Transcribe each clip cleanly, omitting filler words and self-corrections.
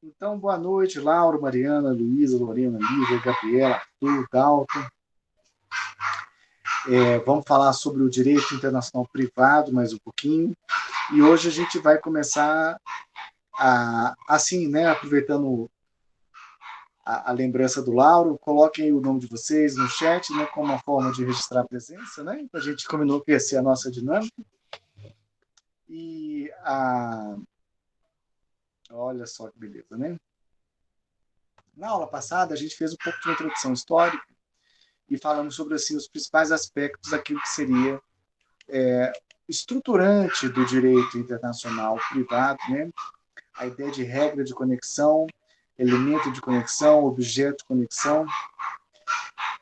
Então, boa noite, Laura, Mariana, Luísa, Lorena, Lívia, Gabriela, Arthur, Dalton. Vamos falar sobre o direito internacional privado mais um pouquinho. E hoje a gente vai começar assim, né, aproveitando a lembrança do Lauro, coloquem o nome de vocês no chat, né, como uma forma de registrar a presença, né? A gente combinou que ia ser a nossa dinâmica. E olha só que beleza, né? Na aula passada a gente fez um pouco de uma introdução histórica e falamos sobre assim os principais aspectos daquilo que seria estruturante do direito internacional privado, né? A ideia de regra de conexão, elemento de conexão, objeto de conexão.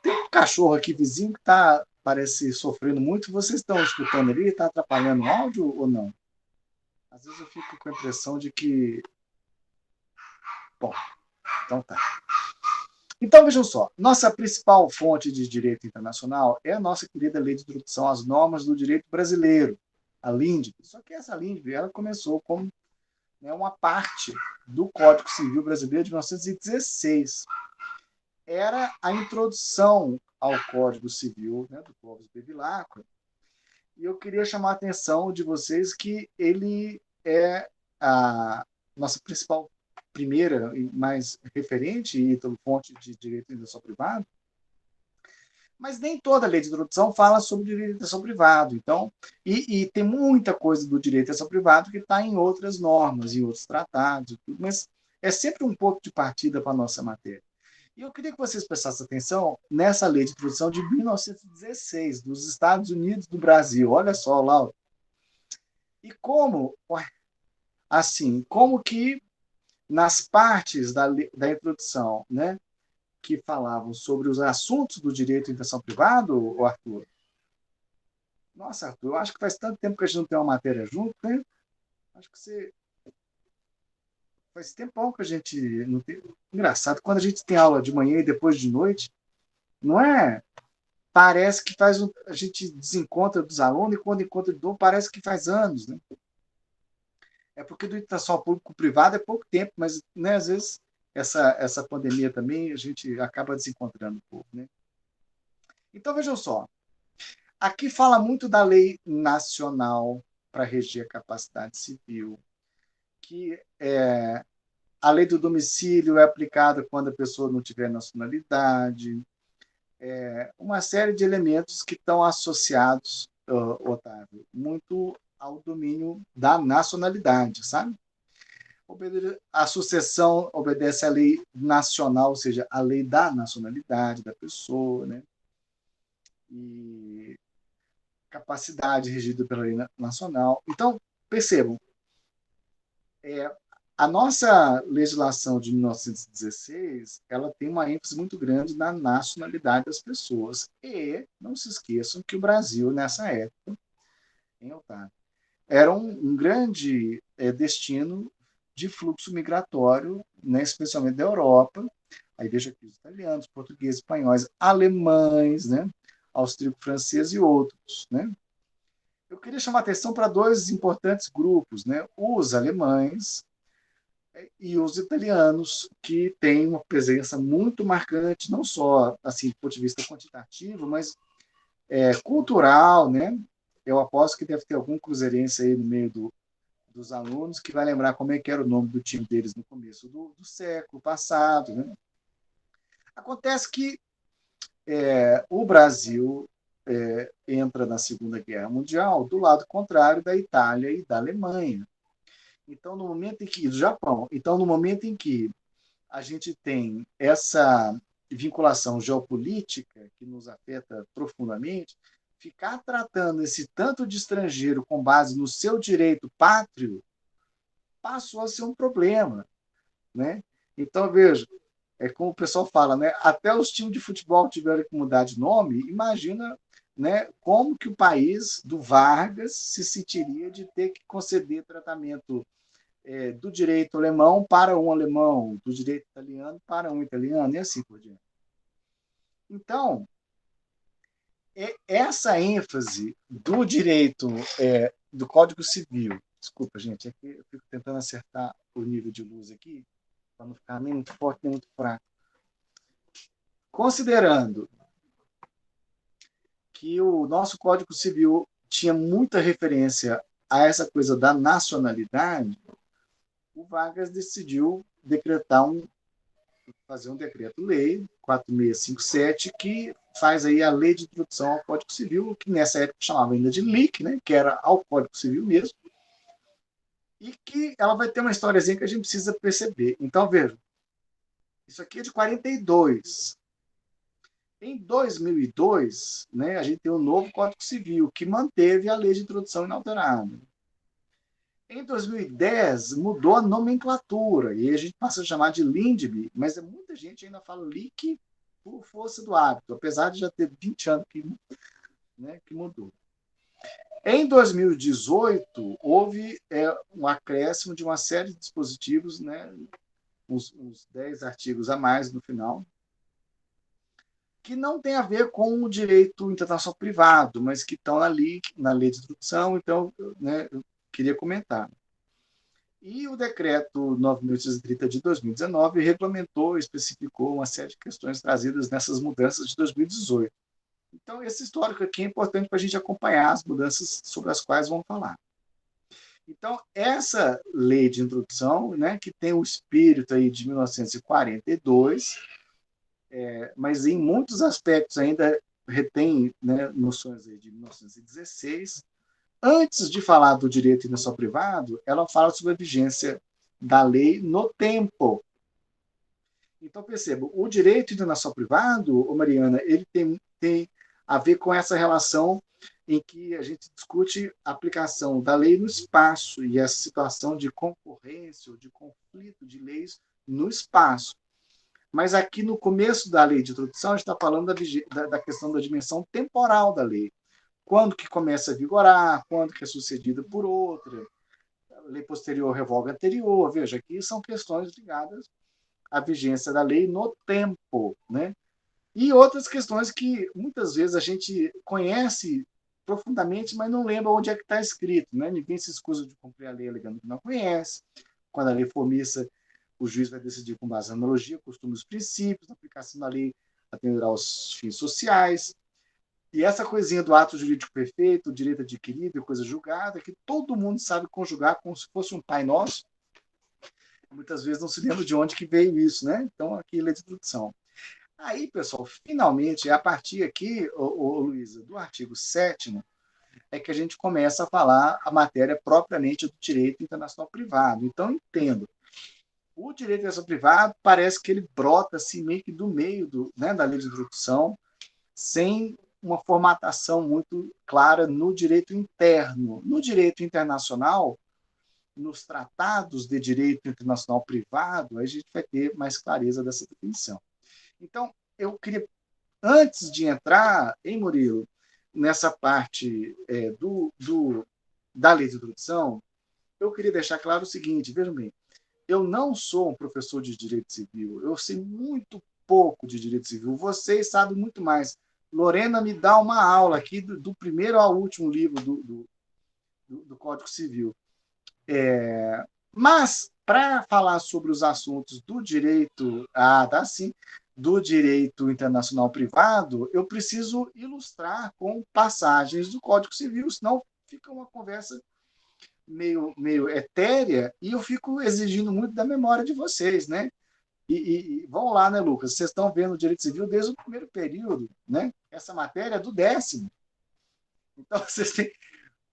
Tem um cachorro aqui vizinho que está, parece, sofrendo muito. Vocês estão escutando ali? Está atrapalhando o áudio ou não? Às vezes eu fico com a impressão de que... Bom, então tá. Então, vejam só, nossa principal fonte de direito internacional é a nossa querida Lei de Introdução às Normas do Direito Brasileiro, a LINDB. Só que essa LINDB ela começou como, né, uma parte do Código Civil Brasileiro de 1916. Era a introdução ao Código Civil, né, do Clóvis Bevilacqua. E eu queria chamar a atenção de vocês que ele é a nossa principal primeira e mais referente e fonte de direito de iniciação privada, mas nem toda lei de introdução fala sobre direito de iniciação privado. Então, e tem muita coisa do direito de iniciação privado que está em outras normas, em outros tratados, mas é sempre um ponto de partida para a nossa matéria. E eu queria que vocês prestassem atenção nessa lei de introdução de 1916, dos Estados Unidos do Brasil. Olha só, Laura. E como, assim, como que nas partes da introdução, né, que falavam sobre os assuntos do direito de invenção privado, Arthur? Nossa, Arthur, eu acho que faz tanto tempo que a gente não tem uma matéria junto, né? Acho que você... Faz tempão que a gente não tem... Engraçado, quando a gente tem aula de manhã e depois de noite, não é? Parece que a gente desencontra dos alunos e quando encontra de novo parece que faz anos, né? É porque do internacional público-privado é pouco tempo, mas, né, às vezes essa pandemia também a gente acaba desencontrando um pouco, né? Então vejam só, aqui fala muito da lei nacional para reger a capacidade civil, que a lei do domicílio é aplicada quando a pessoa não tiver nacionalidade, uma série de elementos que estão associados, Otávio, muito ao domínio da nacionalidade, sabe? A sucessão obedece à lei nacional, ou seja, à lei da nacionalidade da pessoa, né? E capacidade regida pela lei nacional. Então, percebam, é, a nossa legislação de 1916, ela tem uma ênfase muito grande na nacionalidade das pessoas. E não se esqueçam que o Brasil, nessa época, em Otávio, era um grande destino de fluxo migratório, né, especialmente da Europa. Aí veja aqui os italianos, portugueses, espanhóis, alemães, né, austríaco-franceses e outros, né? Eu queria chamar a atenção para dois importantes grupos, né? Os alemães e os italianos, que têm uma presença muito marcante, não só assim do ponto de vista quantitativo, mas cultural, né? Eu aposto que deve ter algum cruzeirense aí no meio dos alunos que vai lembrar como é que era o nome do time deles no começo do século passado, né? Acontece que o Brasil entra na Segunda Guerra Mundial do lado contrário da Itália e da Alemanha. Então, no momento em que... do Japão. Então, no momento em que a gente tem essa vinculação geopolítica que nos afeta profundamente, ficar tratando esse tanto de estrangeiro com base no seu direito pátrio passou a ser um problema, né? Então, veja, como o pessoal fala, né? Até os times de futebol tiveram que mudar de nome. Imagina, né, como que o país do Vargas se sentiria de ter que conceder tratamento do direito alemão para um alemão, do direito italiano para um italiano, e assim por diante. Então, essa ênfase do direito do Código Civil, desculpa, gente, é que eu fico tentando acertar o nível de luz aqui, para não ficar nem muito forte nem muito fraco. Considerando que o nosso Código Civil tinha muita referência a essa coisa da nacionalidade, o Vargas decidiu fazer um decreto-lei 4657 que faz aí a lei de introdução ao Código Civil, que nessa época chamava ainda de LIC, né, que era ao Código Civil mesmo, e que ela vai ter uma historiazinha que a gente precisa perceber. Então, veja, isso aqui é de 42. Em 2002, né, a gente tem um novo Código Civil, que manteve a lei de introdução inalterada. Em 2010, mudou a nomenclatura, e a gente passa a chamar de LINDB, mas muita gente ainda fala LIC por força do hábito, apesar de já ter 20 anos que mudou. Em 2018, houve um acréscimo de uma série de dispositivos, né, uns 10 artigos a mais no final, que não tem a ver com o direito internacional privado, mas que estão ali na lei de introdução, então, né, eu queria comentar. E o decreto 9.830 de 2019 regulamentou, especificou uma série de questões trazidas nessas mudanças de 2018. Então, esse histórico aqui é importante para a gente acompanhar as mudanças sobre as quais vamos falar. Então, essa lei de introdução, né, que tem o espírito aí de 1942, mas em muitos aspectos ainda retém, né, noções aí de 1916. Antes de falar do direito internacional privado, ela fala sobre a vigência da lei no tempo. Então, perceba, o direito internacional privado, Mariana, ele tem a ver com essa relação em que a gente discute a aplicação da lei no espaço e essa situação de concorrência ou de conflito de leis no espaço. Mas aqui no começo da lei de introdução, a gente está falando da questão da dimensão temporal da lei. Quando que começa a vigorar, quando que é sucedida por outra, a lei posterior revoga a anterior. Veja, aqui são questões ligadas à vigência da lei no tempo, né? E outras questões que muitas vezes a gente conhece profundamente, mas não lembra onde é que está escrito, né? Ninguém se escusa de cumprir a lei alegando que não conhece. Quando a lei for omissa, o juiz vai decidir com base na analogia, costumes, princípios, a aplicação da lei atenderá aos fins sociais. E essa coisinha do ato jurídico perfeito, direito adquirido e coisa julgada, que todo mundo sabe conjugar como se fosse um Pai Nosso, muitas vezes não se lembra de onde que veio isso, né? Então, aqui, lei de introdução. Aí, pessoal, finalmente, a partir aqui, Luísa, do artigo 7º, é que a gente começa a falar a matéria propriamente do direito internacional privado. Então, entendo. O direito internacional privado parece que ele brota assim, meio que do meio da lei de introdução, sem uma formatação muito clara no direito interno. No direito internacional, nos tratados de direito internacional privado, a gente vai ter mais clareza dessa definição. Então, eu queria, antes de entrar, Murilo, nessa parte da lei de introdução, eu queria deixar claro o seguinte, vejam bem, eu não sou um professor de direito civil, eu sei muito pouco de direito civil, vocês sabem muito mais. Lorena me dá uma aula aqui do primeiro ao último livro do Código Civil. Mas, para falar sobre os assuntos do direito, do direito internacional privado, eu preciso ilustrar com passagens do Código Civil, senão fica uma conversa meio etérea e eu fico exigindo muito da memória de vocês, né? E vão lá, né, Lucas? Vocês estão vendo o direito civil desde o primeiro período, né? Essa matéria é do 10º. Então, vocês têm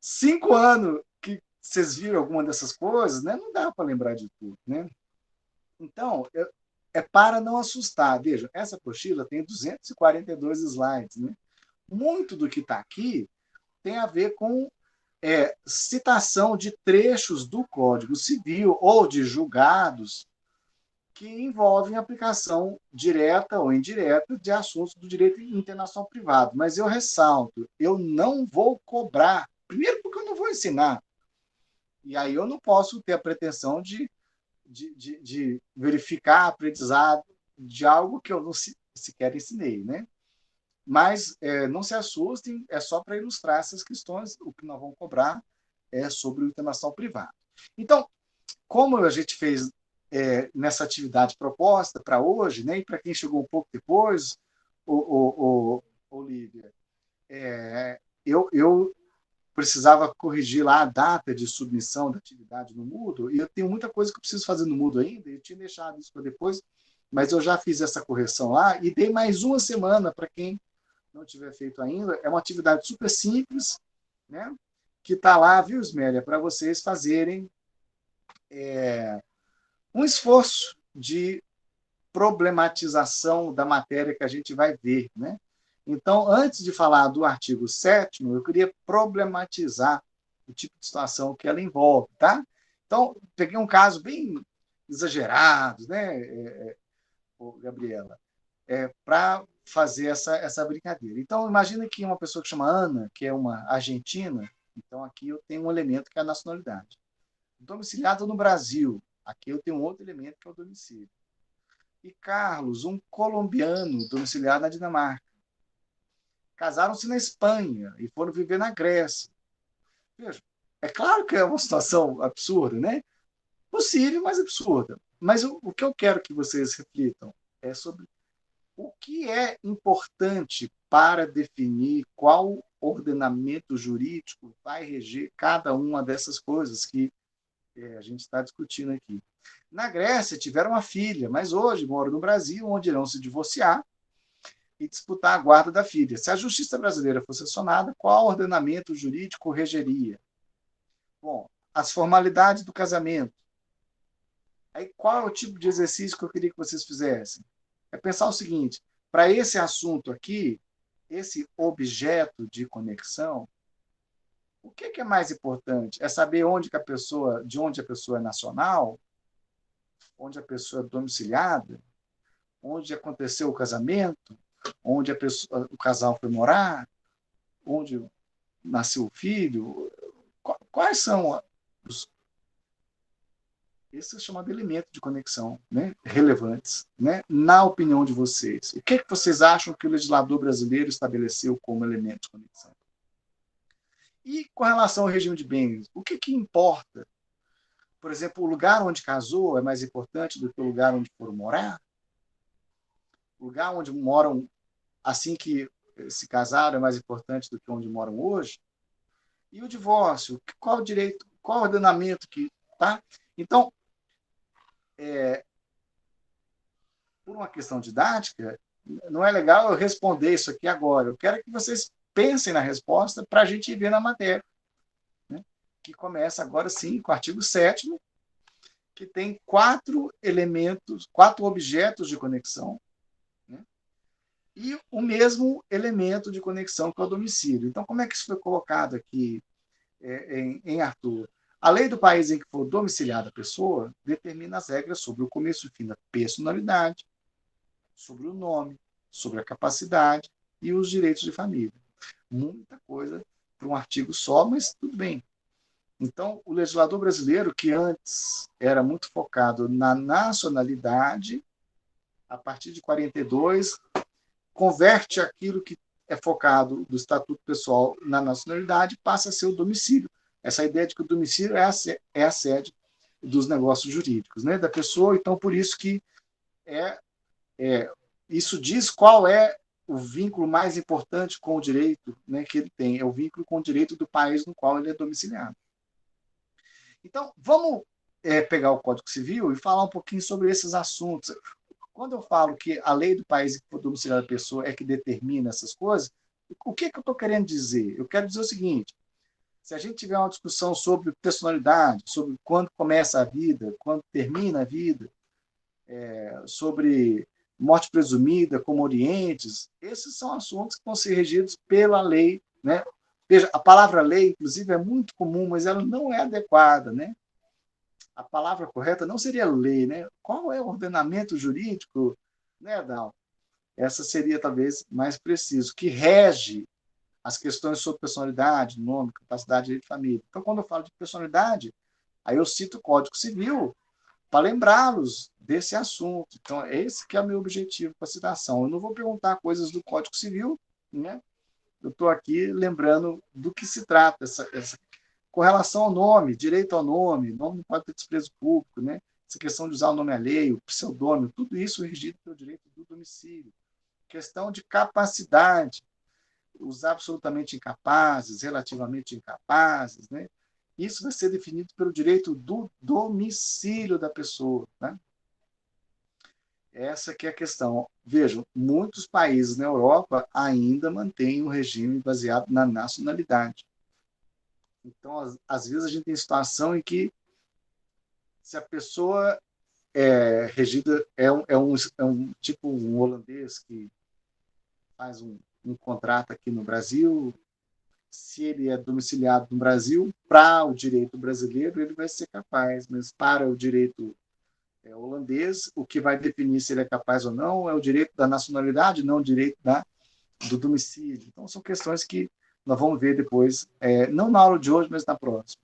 5 anos que vocês viram alguma dessas coisas, né? Não dá para lembrar de tudo, né? Então, é para não assustar. Veja, essa apostila tem 242 slides, né? Muito do que está aqui tem a ver com citação de trechos do Código Civil ou de julgados que envolvem aplicação direta ou indireta de assuntos do direito internacional privado. Mas eu ressalto, eu não vou cobrar, primeiro porque eu não vou ensinar, e aí eu não posso ter a pretensão de verificar aprendizado de algo que eu não sequer ensinei, né? Mas não se assustem, é só para ilustrar essas questões, o que nós vamos cobrar é sobre o internacional privado. Então, como a gente fez nessa atividade proposta para hoje, né? E para quem chegou um pouco depois, Olívia, eu precisava corrigir lá a data de submissão da atividade no Moodle, e eu tenho muita coisa que eu preciso fazer no Moodle ainda, eu tinha deixado isso para depois, mas eu já fiz essa correção lá e dei mais uma semana para quem não tiver feito ainda. É uma atividade super simples, né? Que está lá, viu, Ismélia, para vocês fazerem um esforço de problematização da matéria que a gente vai ver, né? Então, antes de falar do artigo 7º, eu queria problematizar o tipo de situação que ela envolve, tá? Então, peguei um caso bem exagerado, né, Gabriela, para fazer essa brincadeira. Então, imagina que uma pessoa que chama Ana, que é uma argentina, então aqui eu tenho um elemento que é a nacionalidade. Domiciliado no Brasil, aqui eu tenho um outro elemento que é o domicílio. E Carlos, um colombiano domiciliado na Dinamarca. Casaram-se na Espanha e foram viver na Grécia. Veja, é claro que é uma situação absurda, né? Possível, mas absurda. Mas o que eu quero que vocês reflitam é sobre o que é importante para definir qual ordenamento jurídico vai reger cada uma dessas coisas que a gente está discutindo aqui. Na Grécia tiveram uma filha, mas hoje moram no Brasil, onde irão se divorciar e disputar a guarda da filha. Se a justiça brasileira fosse acionada, qual ordenamento jurídico regeria? Bom, as formalidades do casamento. Aí, qual é o tipo de exercício que eu queria que vocês fizessem? É pensar o seguinte: para esse assunto aqui, esse objeto de conexão, o que é mais importante? É saber de onde a pessoa é nacional, onde a pessoa é domiciliada, onde aconteceu o casamento, onde o casal foi morar, onde nasceu o filho. Quais são os, esse é chamado elemento de conexão, né, relevantes, né, na opinião de vocês? O que é que vocês acham que o legislador brasileiro estabeleceu como elemento de conexão? E com relação ao regime de bens, o que importa? Por exemplo, o lugar onde casou é mais importante do que o lugar onde foram morar? O lugar onde moram assim que se casaram é mais importante do que onde moram hoje? E o divórcio? Qual o direito, qual o ordenamento que... Tá? Então, por uma questão didática, não é legal eu responder isso aqui agora. Eu quero que vocês pensem na resposta para a gente ver na matéria, né? Que começa agora sim com o artigo 7º, que tem 4 elementos, 4 objetos de conexão, né? E o mesmo elemento de conexão que é o domicílio. Então, como é que isso foi colocado aqui em Arthur? A lei do país em que for domiciliada a pessoa determina as regras sobre o começo e fim da personalidade, sobre o nome, sobre a capacidade e os direitos de família. Muita coisa para um artigo só, mas tudo bem. Então, o legislador brasileiro, que antes era muito focado na nacionalidade, a partir de 42, converte aquilo que é focado do Estatuto Pessoal na nacionalidade, passa a ser o domicílio. Essa ideia de que o domicílio é a sede dos negócios jurídicos, né, da pessoa. Então, por isso que isso diz qual é o vínculo mais importante com o direito, né, que ele tem. É o vínculo com o direito do país no qual ele é domiciliado. Então, vamos pegar o Código Civil e falar um pouquinho sobre esses assuntos. Quando eu falo que a lei do país em que for domiciliada a pessoa é que determina essas coisas, o que eu estou querendo dizer? Eu quero dizer o seguinte: se a gente tiver uma discussão sobre personalidade, sobre quando começa a vida, quando termina a vida, sobre morte presumida, como orientes, esses são assuntos que vão ser regidos pela lei, né? Veja, a palavra lei, inclusive, é muito comum, mas ela não é adequada, né? A palavra correta não seria lei, né? Qual é o ordenamento jurídico, né, Dal? Essa seria talvez mais preciso, que rege as questões sobre personalidade, nome, capacidade, direito de família. Então, quando eu falo de personalidade, aí eu cito o Código Civil para lembrá-los desse assunto. Então, esse que é o meu objetivo com a citação. Eu não vou perguntar coisas do Código Civil, né? Eu estou aqui lembrando do que se trata, com relação ao nome, direito ao nome, nome não pode ter desprezo público, né? essa questão de usar o nome alheio, pseudônimo, tudo isso é regido pelo direito do domicílio. Questão de capacidade, os absolutamente incapazes, relativamente incapazes, né? Isso vai ser definido pelo direito do domicílio da pessoa, né? Essa que é a questão. Vejam, muitos países na Europa ainda mantêm um regime baseado na nacionalidade. Então, às vezes, a gente tem situação em que, se a pessoa é regida, é um tipo um holandês que faz um contrato aqui no Brasil, se ele é domiciliado no Brasil, para o direito brasileiro, ele vai ser capaz, mas para o direito holandês, o que vai definir se ele é capaz ou não é o direito da nacionalidade, não o direito do domicílio. Então, são questões que nós vamos ver depois, não na aula de hoje, mas na próxima.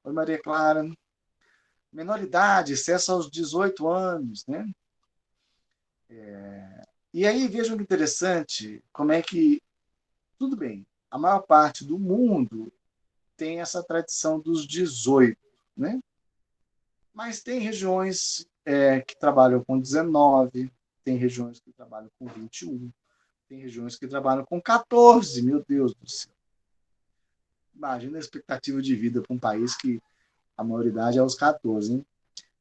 Oi, Maria Clara. Menoridade, excesso aos 18 anos, né? E aí, vejam que interessante, como é que, tudo bem, a maior parte do mundo tem essa tradição dos 18, né? Mas tem regiões que trabalham com 19, tem regiões que trabalham com 21, tem regiões que trabalham com 14, meu Deus do céu. Imagina a expectativa de vida para um país que a maioridade é aos 14, hein?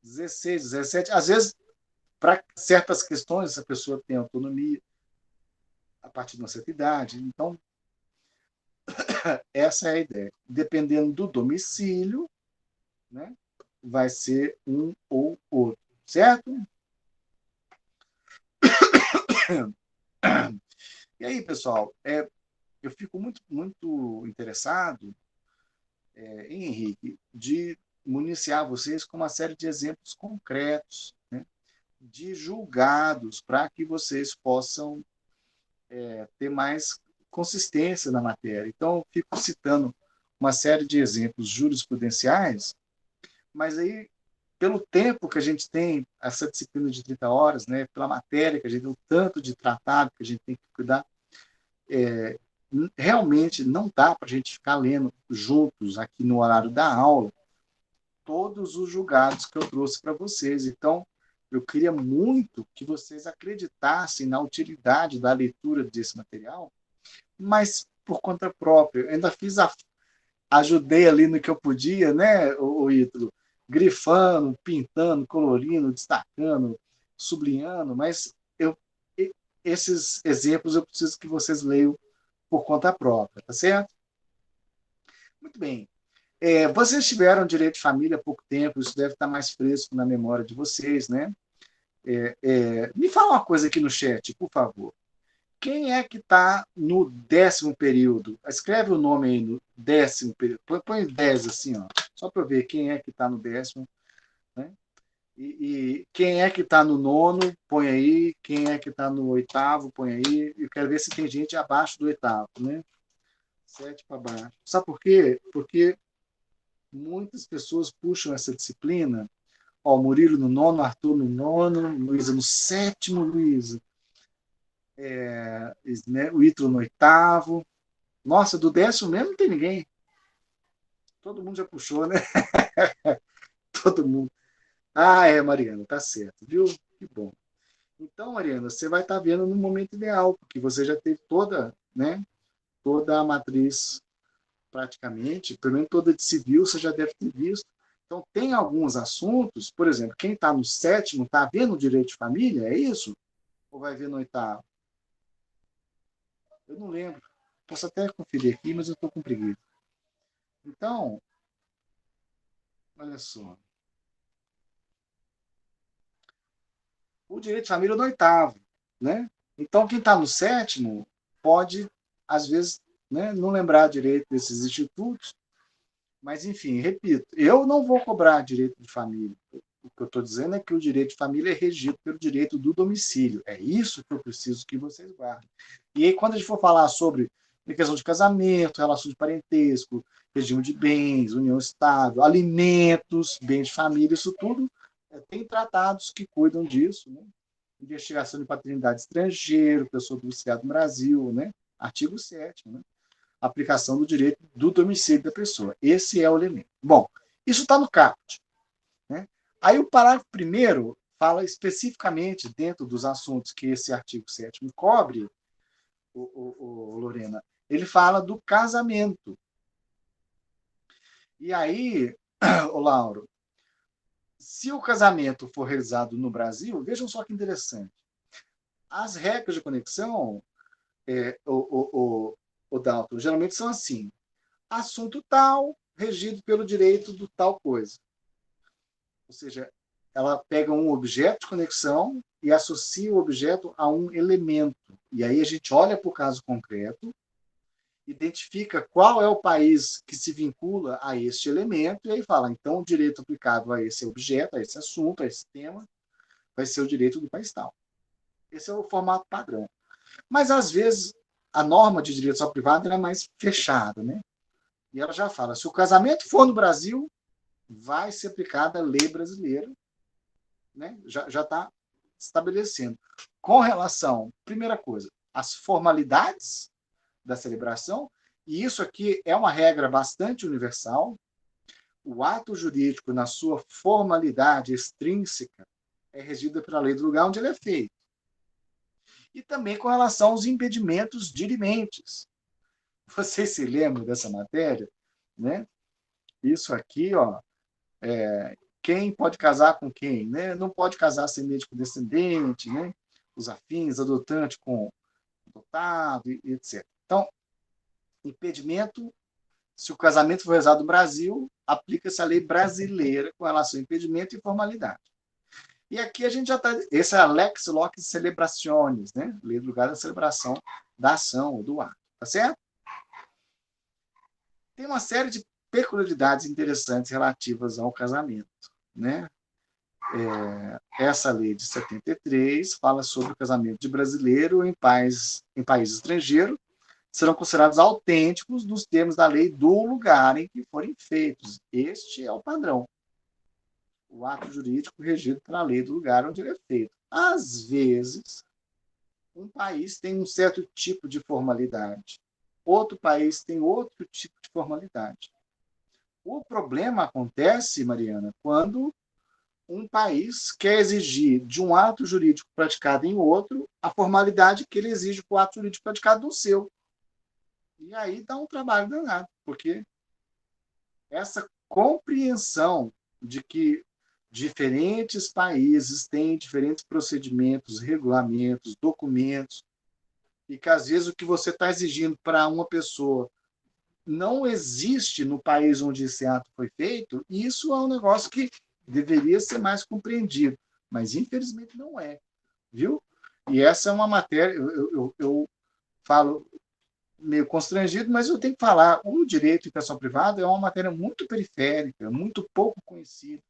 16, 17, às vezes, para certas questões, essa pessoa tem autonomia a partir de uma certa idade. Então, essa é a ideia. Dependendo do domicílio, né, vai ser um ou outro, certo? E aí, pessoal, eu fico muito, muito interessado, Henrique, de municiar vocês com uma série de exemplos concretos, né, de julgados, para que vocês possam ter mais consistência na matéria. Então, eu fico citando uma série de exemplos jurisprudenciais, mas aí, pelo tempo que a gente tem, essa disciplina de 30 horas, né, pela matéria que a gente tem, o tanto de tratado que a gente tem que cuidar, realmente não dá para a gente ficar lendo juntos aqui no horário da aula todos os julgados que eu trouxe para vocês. Então, eu queria muito que vocês acreditassem na utilidade da leitura desse material, mas por conta própria. Eu ainda ajudei ali no que eu podia, né, o Ítalo? Grifando, pintando, colorindo, destacando, sublinhando, mas esses exemplos eu preciso que vocês leiam por conta própria, tá certo? Muito bem. Vocês tiveram direito de família há pouco tempo, isso deve estar mais fresco na memória de vocês, né? Me fala uma coisa aqui no chat, por favor. Quem é que está no 10º período? Escreve o nome aí no 10º período. Põe 10 assim, ó, só para eu ver quem é que está no 10º. Né? E quem é que está no 9º, põe aí. Quem é que está no 8º, põe aí. Eu quero ver se tem gente abaixo do 8º, né? 7 para baixo. Sabe por quê? Porque muitas pessoas puxam essa disciplina. Ó, Murilo no 9º, Arthur no 9º, Luísa no 7º, Luísa. O Ítalo no 8º. Nossa, do 10º mesmo não tem ninguém. Todo mundo já puxou, né? Todo mundo. Mariana, tá certo, viu? Que bom. Então, Mariana, você vai estar vendo no momento ideal, porque você já teve toda, né? Toda a matriz, praticamente, pelo menos toda de civil, você já deve ter visto. Então, tem alguns assuntos, por exemplo, quem está no 7º está vendo o direito de família, é isso? Ou vai ver no 8º? Eu não lembro. Posso até conferir aqui, mas eu estou com preguiça. Então, olha só. O direito de família é no 8º, né? Então, quem está no 7º pode, às vezes, né, não lembrar direito desses institutos, mas, enfim, repito, eu não vou cobrar direito de família. O que eu estou dizendo é que o direito de família é regido pelo direito do domicílio. É isso que eu preciso que vocês guardem. E aí, quando a gente for falar sobre a questão de casamento, relação de parentesco, regime de bens, união estável, alimentos, bens de família, isso tudo tem tratados que cuidam disso, né? Investigação de paternidade estrangeiro, pessoa domiciliada no Brasil, né? Artigo 7º, né? Aplicação do direito do domicílio da pessoa. Esse é o elemento. Bom, Isso está no caput, né? Aí o parágrafo primeiro fala especificamente, dentro dos assuntos que esse artigo 7º cobre, Lorena, ele fala do casamento. E aí, o Lauro, se o casamento for realizado no Brasil, vejam só que interessante. As regras de conexão, o Dalton, geralmente são assim: assunto tal, regido pelo direito do tal coisa. Ou seja, ela pega um objeto de conexão e associa o objeto a um elemento. E aí a gente olha para o caso concreto, identifica qual é o país que se vincula a este elemento, e aí fala, então, o direito aplicável a esse objeto, a esse assunto, a esse tema, vai ser o direito do país tal. Esse é o formato padrão. Mas, às vezes, a norma de direito só privado é mais fechada, né? E ela já fala, se o casamento for no Brasil, vai ser aplicada a lei brasileira, né? Já está estabelecendo. Com relação, primeira coisa, às formalidades da celebração, e isso aqui é uma regra bastante universal. O ato jurídico, na sua formalidade extrínseca, é regido pela lei do lugar onde ele é feito. E também com relação aos impedimentos dirimentes. Vocês se lembram dessa matéria? Né? Isso aqui, ó, quem pode casar com quem? Né? Não pode casar sem médico descendente, né? Os afins, adotante com adotado, etc. Então, impedimento, se o casamento for realizado no Brasil, aplica-se a lei brasileira com relação a impedimento e formalidade. E aqui a gente já está... Esse é a lex loc celebrationis, né? Lei do lugar da celebração da ação ou do ato. Tá certo? Tem uma série de peculiaridades interessantes relativas ao casamento, né? Essa lei de 73 fala sobre o casamento de brasileiro em país estrangeiro, serão considerados autênticos nos termos da lei do lugar em que forem feitos. Este é o padrão. O ato jurídico regido pela lei do lugar onde ele é feito. Às vezes, um país tem um certo tipo de formalidade. Outro país tem outro tipo de formalidade. O problema acontece, Mariana, quando um país quer exigir de um ato jurídico praticado em outro a formalidade que ele exige para o ato jurídico praticado no seu. E aí dá um trabalho danado, porque essa compreensão de que diferentes países têm diferentes procedimentos, regulamentos, documentos, e que às vezes o que você está exigindo para uma pessoa não existe no país onde esse ato foi feito, isso é um negócio que deveria ser mais compreendido, mas infelizmente não é, viu? E essa é uma matéria, eu falo meio constrangido, mas eu tenho que falar, o direito de pessoa privada é uma matéria muito periférica, muito pouco conhecida.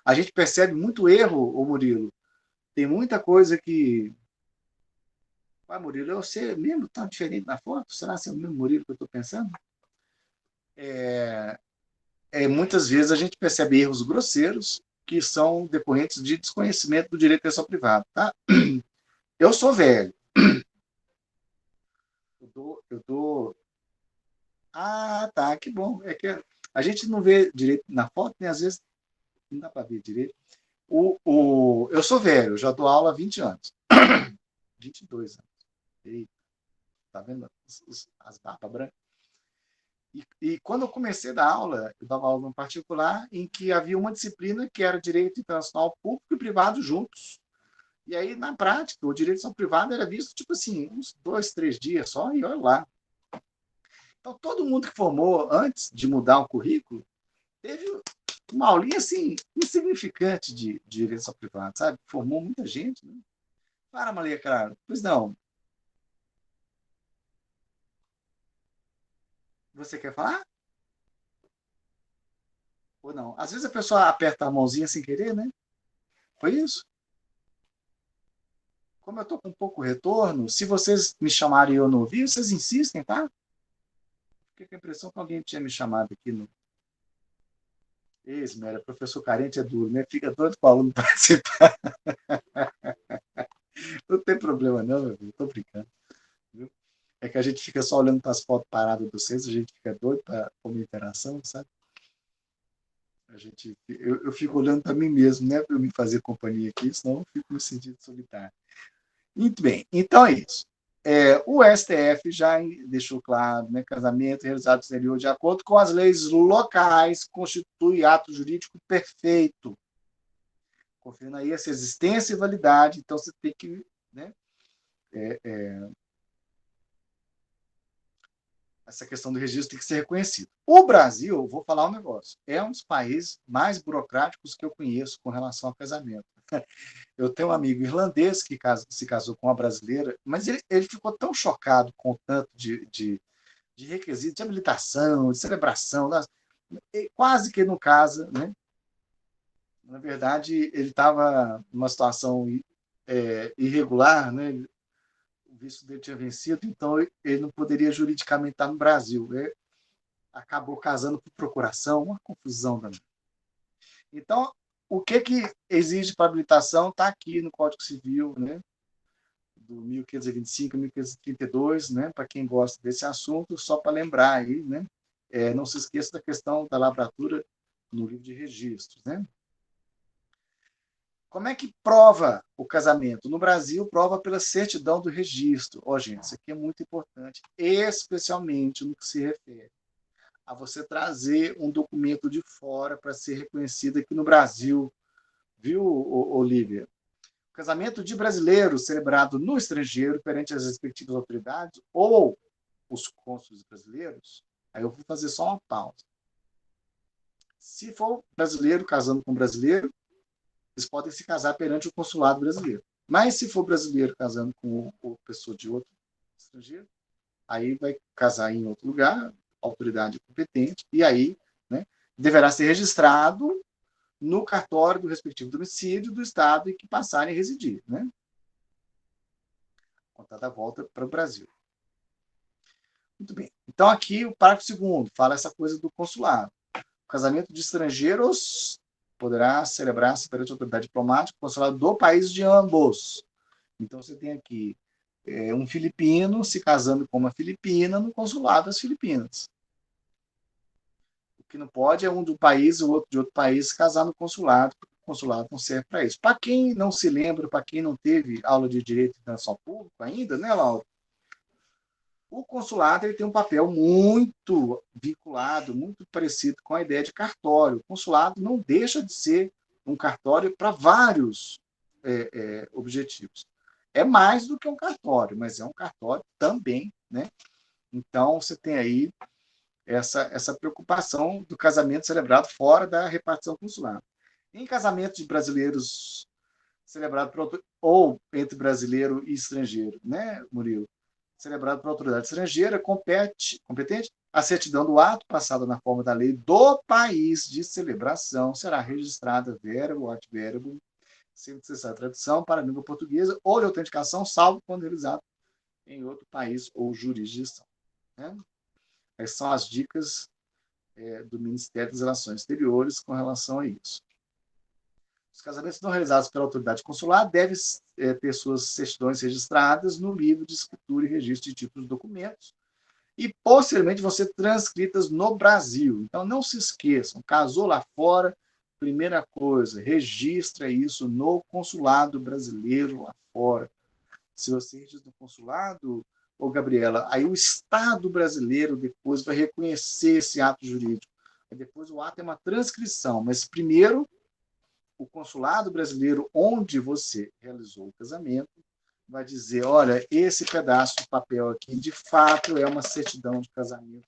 A gente percebe muito erro, ô Murilo. Tem muita coisa que... Ah, Murilo, você mesmo está diferente na foto? Será que é o mesmo Murilo que eu estou pensando? Muitas vezes a gente percebe erros grosseiros que são decorrentes de desconhecimento do direito de pessoa privada. Tá? Eu sou velho. Eu dou... Ah, tá, que bom. É que a gente não vê direito na foto, né? Às vezes não dá para ver direito. Eu sou velho, eu já dou aula há 20 anos. 22 anos. Eita, tá vendo as barbas brancas? E quando eu comecei a dar aula, eu dava aula em particular, em que havia uma disciplina que era direito internacional público e privado juntos. E aí, na prática, o direito internacional privado era visto, tipo assim, uns 2, 3 dias só, e olha lá. Então, todo mundo que formou antes de mudar o currículo teve uma aulinha, assim, insignificante de direito internacional privado, sabe? Formou muita gente, né? Para, Maria Clara. Pois não. Você quer falar? Ou não? Às vezes a pessoa aperta a mãozinha sem querer, né? Foi isso. Como eu estou com pouco retorno, se vocês me chamarem e eu não ouvir, vocês insistem, tá? Fiquei com a impressão que alguém tinha me chamado aqui no... Esmera, professor carente é duro, né? Fica doido com o aluno participar. Não tem problema não, meu filho. Estou brincando. Viu? É que a gente fica só olhando para as fotos paradas de vocês, a gente fica doido para uma interação, sabe? Eu fico olhando para mim mesmo, né, para eu me fazer companhia aqui, senão eu fico no sentido solitário. Muito bem, então é isso. O STF já deixou claro, né, casamento realizado no exterior de acordo com as leis locais constitui ato jurídico perfeito, conferindo aí essa existência e validade. Então você tem que, né, essa questão do registro tem que ser reconhecido. O Brasil, vou falar um negócio, é um dos países mais burocráticos que eu conheço com relação ao casamento. Eu tenho um amigo irlandês que se casou com uma brasileira, mas ele ficou tão chocado com o tanto de requisitos, de habilitação, de celebração, quase que não casa, né? Na verdade, ele estava numa situação irregular, né? O visto dele tinha vencido, então ele não poderia juridicamente estar no Brasil. Acabou casando por procuração, uma confusão também. Então, o que exige para habilitação está aqui no Código Civil, né? Do 1525 1532, né? Para quem gosta desse assunto, só para lembrar aí, né? Não se esqueça da questão da lavratura no livro de registros, né? Como é que prova o casamento? No Brasil, prova pela certidão do registro. Gente, isso aqui é muito importante, especialmente no que se refere a você trazer um documento de fora para ser reconhecido aqui no Brasil. Viu, Olivia? O casamento de brasileiros celebrado no estrangeiro perante as respectivas autoridades ou os cônsules brasileiros, aí eu vou fazer só uma pausa. Se for brasileiro casando com brasileiro, eles podem se casar perante o consulado brasileiro. Mas se for brasileiro casando com pessoa de outro estrangeiro, aí vai casar em outro lugar, autoridade competente, e aí, né, deverá ser registrado no cartório do respectivo domicílio do estado em que passarem a residir, né? Contada a volta para o Brasil. Muito bem. Então, aqui o parágrafo 2º fala essa coisa do consulado. O casamento de estrangeiros poderá celebrar-se perante a autoridade diplomática, consulado do país de ambos. Então, você tem aqui um filipino se casando com uma filipina no consulado das Filipinas. O que não pode é um do país e o outro de outro país se casar no consulado, porque o consulado não serve para isso. Para quem não se lembra, para quem não teve aula de direito internacional público ainda, né, Laura? O consulado ele tem um papel muito vinculado, muito parecido com a ideia de cartório. O consulado não deixa de ser um cartório para vários objetivos. É mais do que um cartório, mas é um cartório também, né? Então, você tem aí essa preocupação do casamento celebrado fora da repartição consular. Em casamento de brasileiros celebrado ou entre brasileiro e estrangeiro, né, Murilo? Celebrado por autoridade estrangeira competente, a certidão do ato passada na forma da lei do país de celebração será registrada verbo, advérbio, sem necessária tradução para a língua portuguesa ou de autenticação, salvo quando realizado em outro país ou jurisdição. Né? Essas são as dicas do Ministério das Relações Exteriores com relação a isso. Os casamentos não realizados pela autoridade consular devem ter suas certidões registradas no livro de escritura e registro de títulos e documentos e, posteriormente, vão ser transcritas no Brasil. Então, não se esqueçam, casou lá fora, primeira coisa, registra isso no consulado brasileiro lá fora. Se você registra no consulado, Gabriela, aí o Estado brasileiro depois vai reconhecer esse ato jurídico. Aí depois o ato é uma transcrição, mas primeiro o consulado brasileiro onde você realizou o casamento vai dizer, olha, esse pedaço de papel aqui, de fato, é uma certidão de casamento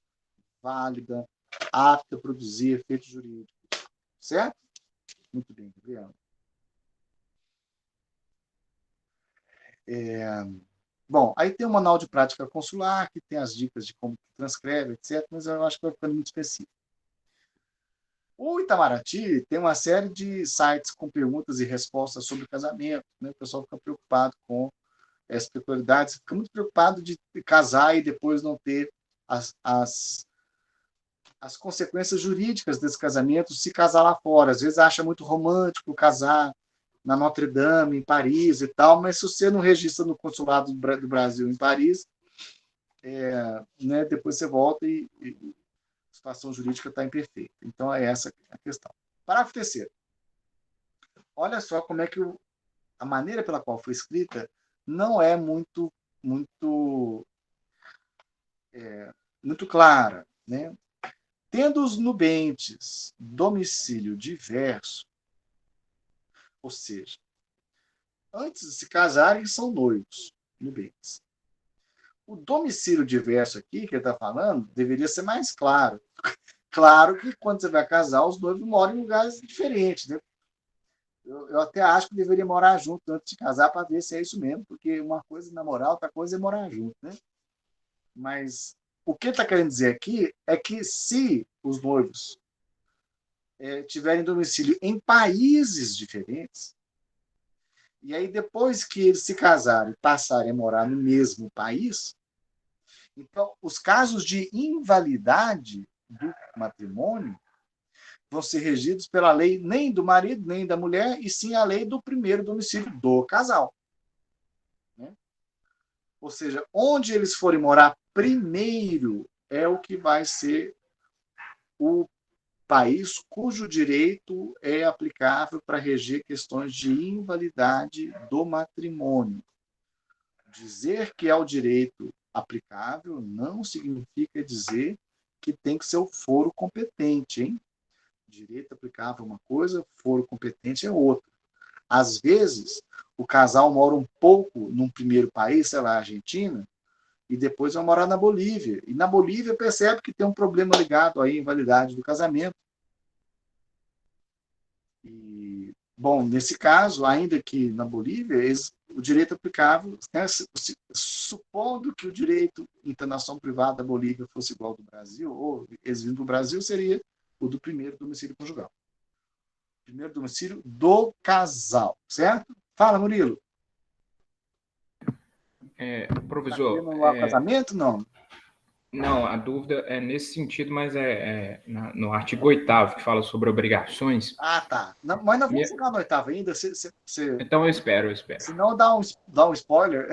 válida, apta a produzir efeitos jurídicos. Certo? Muito bem, Gabriela. Bom, aí tem o manual de prática consular, que tem as dicas de como transcreve, etc., mas eu acho que vai ficando muito específico. O Itamaraty tem uma série de sites com perguntas e respostas sobre casamento. Né? O pessoal fica preocupado com as peculiaridades, fica muito preocupado de casar e depois não ter as consequências jurídicas desse casamento se casar lá fora. Às vezes acha muito romântico casar na Notre Dame, em Paris e tal, mas se você não registra no consulado do Brasil em Paris, depois você volta e a situação jurídica está imperfeita. Então, é essa a questão. Parágrafo terceiro. Olha só como é que a maneira pela qual foi escrita não é muito, muito clara, né? Tendo os nubentes domicílio diverso, ou seja, antes de se casarem, são noivos, nubentes. O domicílio diverso aqui, que ele está falando, deveria ser mais claro. Claro que quando você vai casar, os noivos moram em lugares diferentes, né? Eu até acho que deveria morar junto antes de casar para ver se é isso mesmo, porque uma coisa é namorar, outra coisa é morar junto, né? Mas o que ele está querendo dizer aqui é que se os noivos tiverem domicílio em países diferentes, e aí depois que eles se casarem e passarem a morar no mesmo país, então os casos de invalidade do matrimônio vão ser regidos pela lei nem do marido, nem da mulher, e sim a lei do primeiro domicílio do casal. Né? Ou seja, onde eles forem morar primeiro é o que vai ser o país cujo direito é aplicável para reger questões de invalidade do matrimônio. Dizer que é o direito aplicável não significa dizer que tem que ser o foro competente, hein? Direito aplicável é uma coisa, foro competente é outra. Às vezes, o casal mora um pouco num primeiro país, sei lá, Argentina, e depois vai morar na Bolívia. E na Bolívia percebe que tem um problema ligado à invalidade do casamento. E, bom, nesse caso, ainda que na Bolívia, o direito aplicável, né, supondo que o direito internacional privado da Bolívia fosse igual ao do Brasil, ou eles vindo do Brasil, seria o do primeiro domicílio conjugal. Primeiro domicílio do casal, certo? Fala, Murilo. Está Professor, querendo anular o casamento? Não. não, a dúvida é nesse sentido, mas no artigo 8º, que fala sobre obrigações. Ah, tá. Não, mas nós vamos chegar no oitavo ainda. Então eu espero. Se não, dá um spoiler.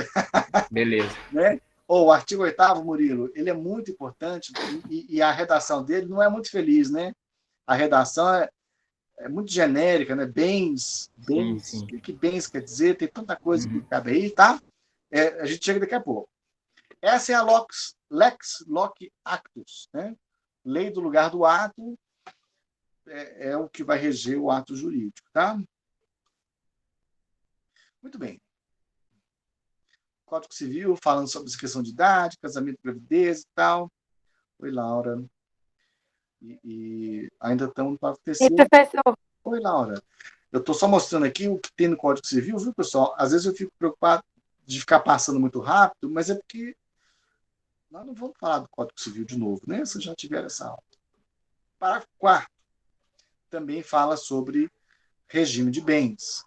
Beleza. Né? O artigo 8º, Murilo, ele é muito importante e a redação dele não é muito feliz, né? A redação é muito genérica, né? Bens, Sim, bens, sim. o que bens quer dizer? Tem tanta coisa que Uhum. cabe aí, tá? A gente chega daqui a pouco. Essa é a lex loc actus, né? Lei do lugar do ato é o que vai reger o ato jurídico, tá? Muito bem. Código Civil, falando sobre essa questão de idade, casamento, gravidez e tal. Oi, Laura. E ainda estamos no parágrafo E terceiro. professor, Oi, Laura. Eu estou só mostrando aqui o que tem no Código Civil, viu, pessoal? Às vezes eu fico preocupado de ficar passando muito rápido, mas é porque nós não vamos falar do Código Civil de novo, né? Vocês já tiveram essa aula. Parágrafo 4º também fala sobre regime de bens.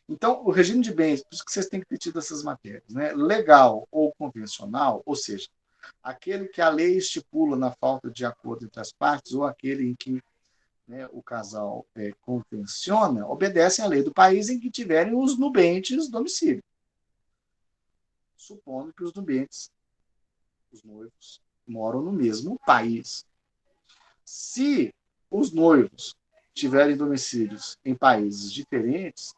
Então, o regime de bens, por isso que vocês têm que ter tido essas matérias, né? Legal ou convencional, ou seja, aquele que a lei estipula na falta de acordo entre as partes, ou aquele em que, né, o casal convenciona, obedece à lei do país em que tiverem os nubentes domicílio. Supondo que os nubentes, os noivos, moram no mesmo país. Se os noivos tiverem domicílios em países diferentes,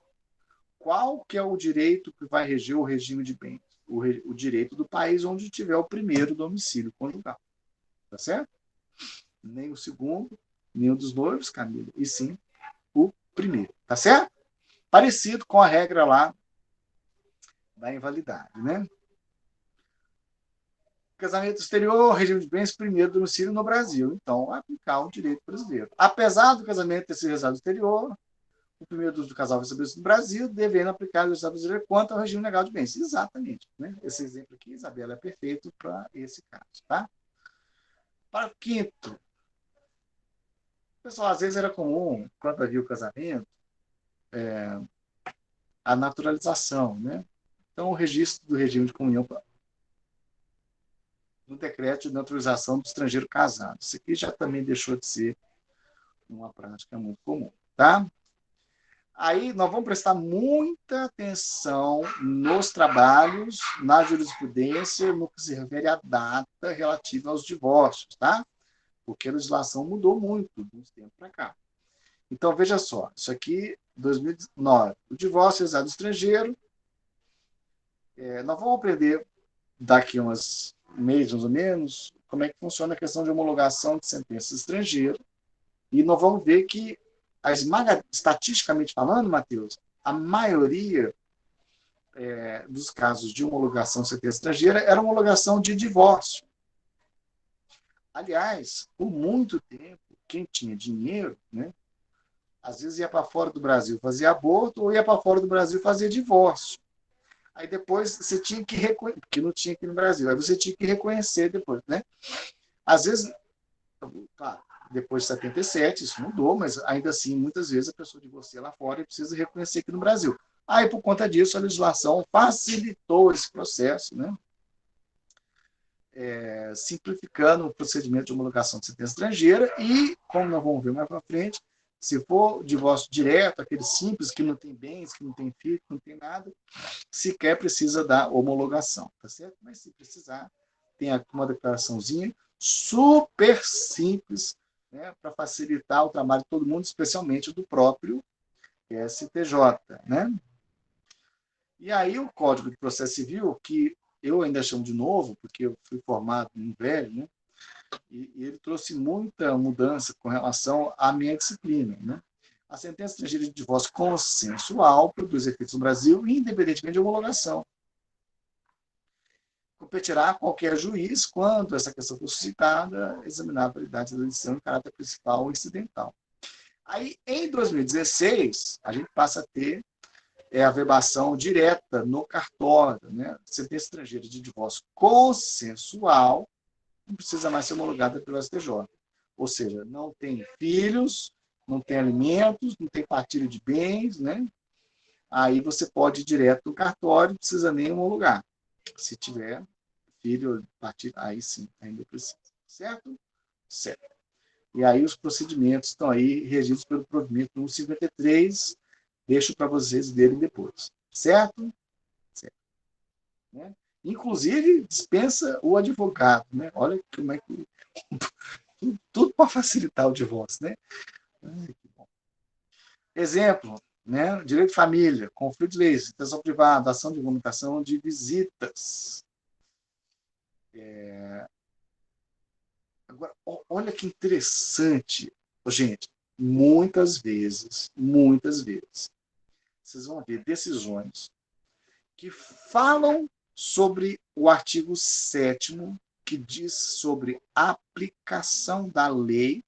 qual que é o direito que vai reger o regime de bens? O direito do país onde tiver o primeiro domicílio conjugal. Tá certo? Nem o segundo, nem o dos noivos, Camila, e sim o primeiro. Tá certo? Parecido com a regra lá da invalidade, né? Casamento exterior, regime de bens, primeiro domicílio no Brasil. Então, aplicar o direito brasileiro. Apesar do casamento ter sido realizado no exterior, o primeiro do casal vai ser no Brasil, devendo aplicar o legislação brasileira quanto ao regime legal de bens. Exatamente. Né? Esse exemplo aqui, Isabela, é perfeito para esse caso. Tá? Para o quinto, pessoal, às vezes era comum, quando havia o casamento, a naturalização. Né? Então, o registro do regime de comunhão no decreto de naturalização do estrangeiro casado. Isso aqui já também deixou de ser uma prática muito comum. Tá? Aí nós vamos prestar muita atenção nos trabalhos, na jurisprudência, no que se refere à data relativa aos divórcios, tá? Porque a legislação mudou muito de uns tempos para cá. Então, veja só, isso aqui, 2009, o divórcio exado estrangeiro, nós vamos aprender daqui a uns meses, mais ou menos, como é que funciona a questão de homologação de sentença estrangeira, e nós vamos ver que, estatisticamente falando, Matheus, a maioria dos casos de homologação de sentença estrangeira era homologação de divórcio. Aliás, por muito tempo, quem tinha dinheiro, né, às vezes ia para fora do Brasil fazer aborto ou ia para fora do Brasil fazer divórcio. Aí depois você tinha que reconhecer, porque não tinha aqui no Brasil, aí você tinha que reconhecer depois, né? Às vezes, claro, depois de 77, isso mudou, mas ainda assim, muitas vezes a pessoa divorcia lá fora e precisa reconhecer aqui no Brasil. Aí, por conta disso, a legislação facilitou esse processo, né? Simplificando o procedimento de homologação de sentença estrangeira e, como nós vamos ver mais para frente, se for divórcio direto, aquele simples, que não tem bens, que não tem filho, que não tem nada, sequer precisa da homologação, tá certo? Mas se precisar, tem aqui uma declaraçãozinha super simples, né, para facilitar o trabalho de todo mundo, especialmente do próprio STJ, né? E aí o Código de Processo Civil, que eu ainda chamo de novo, porque eu fui formado em velho, né? E ele trouxe muita mudança com relação à minha disciplina, né? A sentença estrangeira de divórcio consensual produz efeitos no Brasil, independentemente de homologação. Competirá a qualquer juiz, quando essa questão for suscitada, examinar a validade da decisão em caráter principal ou incidental. Aí, em 2016, a gente passa a ter a verbação direta no cartório, né? Sentença estrangeira de divórcio consensual não precisa mais ser homologada pelo STJ. Ou seja, não tem filhos, não tem alimentos, não tem partilha de bens, né? Aí você pode ir direto no cartório, não precisa nem homologar. Se tiver filho, partilha, aí sim, ainda precisa. Certo? Certo. E aí os procedimentos estão aí regidos pelo provimento 153, deixo para vocês verem depois. Certo? Certo. Né? Inclusive, dispensa o advogado. Né? Olha como é que... Tudo para facilitar o divórcio. Né? Exemplo, né? Direito de família, conflito de leis, intenção privada, ação de argumentação de visitas. Agora, olha que interessante, gente. Muitas vezes, vocês vão ver decisões que falam sobre o artigo 7º, que diz sobre aplicação da lei,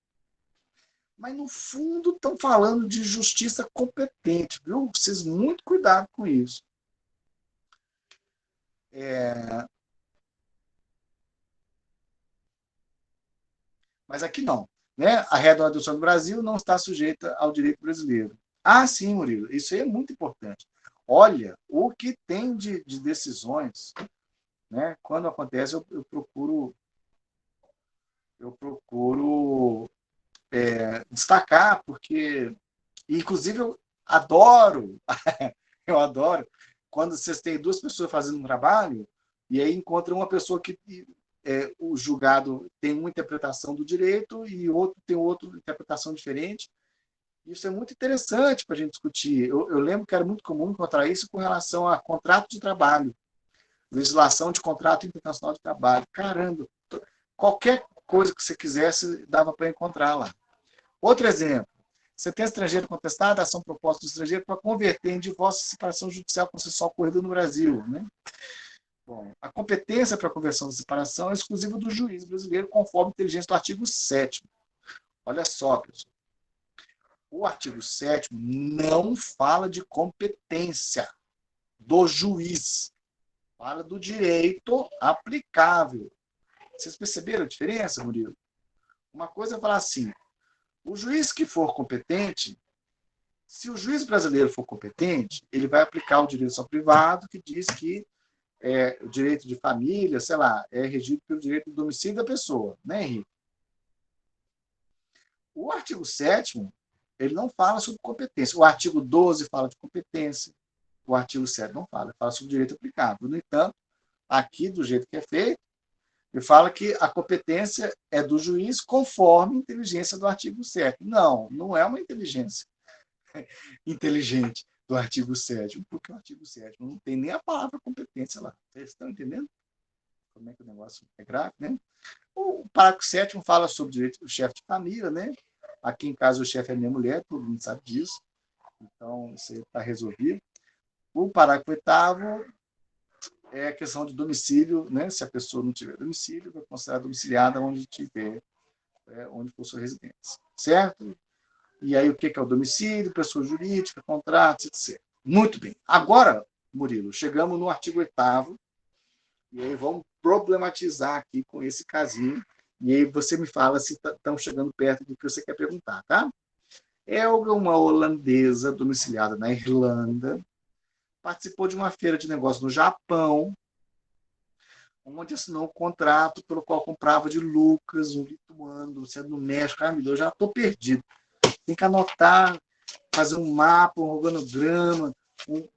mas no fundo estão falando de justiça competente, viu? Vocês muito cuidado com isso. Mas aqui não. Né? A regra da adoção do Brasil não está sujeita ao direito brasileiro. Ah, sim, Murilo, isso aí é muito importante. Olha, o que tem de decisões, né? Quando acontece, eu procuro destacar, porque, inclusive, eu adoro, quando vocês têm duas pessoas fazendo um trabalho, e aí encontra uma pessoa que o julgado tem uma interpretação do direito e o outro tem outra interpretação diferente. Isso é muito interessante para a gente discutir. Eu lembro que era muito comum encontrar isso com relação a contrato de trabalho, legislação de contrato internacional de trabalho. Caramba, qualquer coisa que você quisesse dava para encontrar lá. Outro exemplo. Sentença estrangeira contestada, ação proposta do estrangeiro para converter em divórcio e separação judicial consensual ocorrida no Brasil. Né? Bom, a competência para a conversão da separação é exclusiva do juiz brasileiro, conforme a inteligência do artigo 7º. Olha só, pessoal. O artigo 7º não fala de competência do juiz. Fala do direito aplicável. Vocês perceberam a diferença, Murilo? Uma coisa é falar assim, o juiz que for competente, se o juiz brasileiro for competente, ele vai aplicar o direito ao privado, que diz que o direito de família, sei lá, é regido pelo direito do domicílio da pessoa, né, Henrique? O artigo 7º, ele não fala sobre competência. O artigo 12 fala de competência. O artigo 7 não fala, fala sobre direito aplicável. No entanto, aqui, do jeito que é feito, E fala que a competência é do juiz conforme a inteligência do artigo 7º. Não, não é uma inteligência inteligente do artigo 7º, porque o artigo 7º não tem nem a palavra competência lá. Vocês estão entendendo como é que o negócio é grave, né? O parágrafo 7º fala sobre o direito do chefe de família, né? Aqui em casa o chefe é minha mulher, todo mundo sabe disso. Então, isso aí está resolvido. O parágrafo 8º é a questão de domicílio, né? Se a pessoa não tiver domicílio, vai considerar domiciliada onde tiver, onde for sua residência. Certo? E aí, o que é o domicílio, pessoa jurídica, contratos, etc. Muito bem. Agora, Murilo, chegamos no artigo 8º, e aí vamos problematizar aqui com esse casinho, e aí você me fala se estão chegando perto do que você quer perguntar, tá? Elga, uma holandesa domiciliada na Irlanda, participou de uma feira de negócios no Japão, onde assinou um contrato pelo qual comprava de Lucas, um lituano, sendo no México. Eu já estou perdido. Tem que anotar, fazer um mapa, um organograma,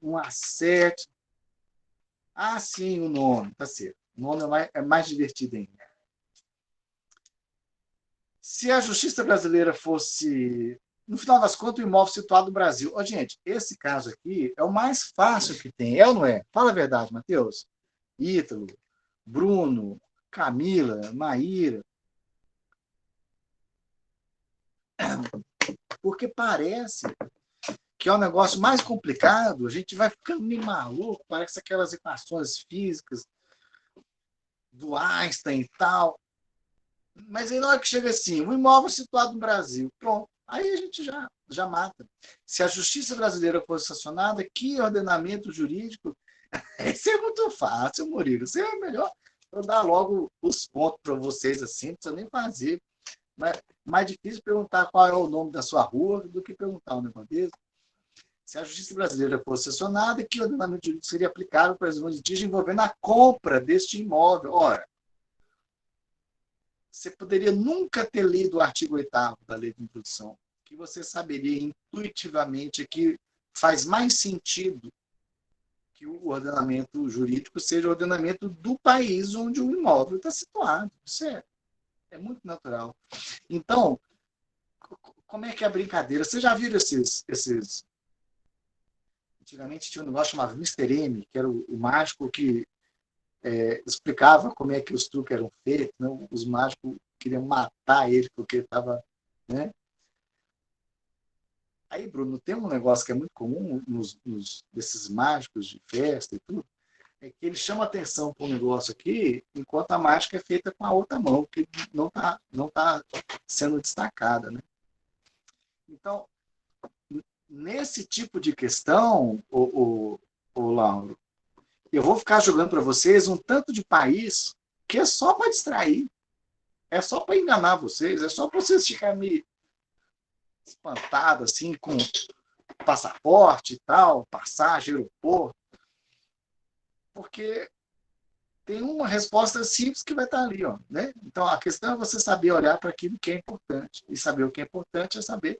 um asset. Ah, sim, o nome, tá certo. O nome é mais divertido ainda. Se a justiça brasileira fosse, no final das contas, o imóvel situado no Brasil. Oh, gente, esse caso aqui é o mais fácil que tem, é ou não é? Fala a verdade, Matheus. Ítalo, Bruno, Camila, Maíra. Porque parece que é um negócio mais complicado, a gente vai ficando meio maluco, parece aquelas equações físicas do Einstein e tal. Mas aí na hora que chega assim, um imóvel situado no Brasil, pronto, aí a gente já mata. Se a justiça brasileira fosse sancionada, que ordenamento jurídico? Isso é muito fácil, Murilo. Isso é melhor eu dar logo os pontos para vocês assim, não precisa nem fazer. Mas mais difícil perguntar qual é o nome da sua rua do que perguntar um negócio desse. Se a justiça brasileira fosse sancionada, que ordenamento jurídico seria aplicável para as litígio envolvendo a compra deste imóvel? Ora, você poderia nunca ter lido o artigo 8º da Lei de Introdução, que você saberia intuitivamente que faz mais sentido que o ordenamento jurídico seja o ordenamento do país onde o imóvel está situado. Isso é muito natural. Então, como é que é a brincadeira? Você já viram esses... Antigamente tinha um negócio chamado Mr. M, que era o mágico que explicava como é que os truques eram feitos, né? Os mágicos queriam matar ele porque estava... Né? Aí, Bruno, tem um negócio que é muito comum desses mágicos de festa e tudo, é que ele chama atenção para um negócio aqui, enquanto a mágica é feita com a outra mão, que não tá sendo destacada. Né? Então, nesse tipo de questão, o Lauro, eu vou ficar jogando para vocês um tanto de país que é só para distrair, é só para enganar vocês, é só para vocês ficarem meio espantados assim, com passaporte e tal, passagem, aeroporto, porque tem uma resposta simples que vai estar ali. Ó, né? Então, a questão é você saber olhar para aquilo que é importante. E saber o que é importante é saber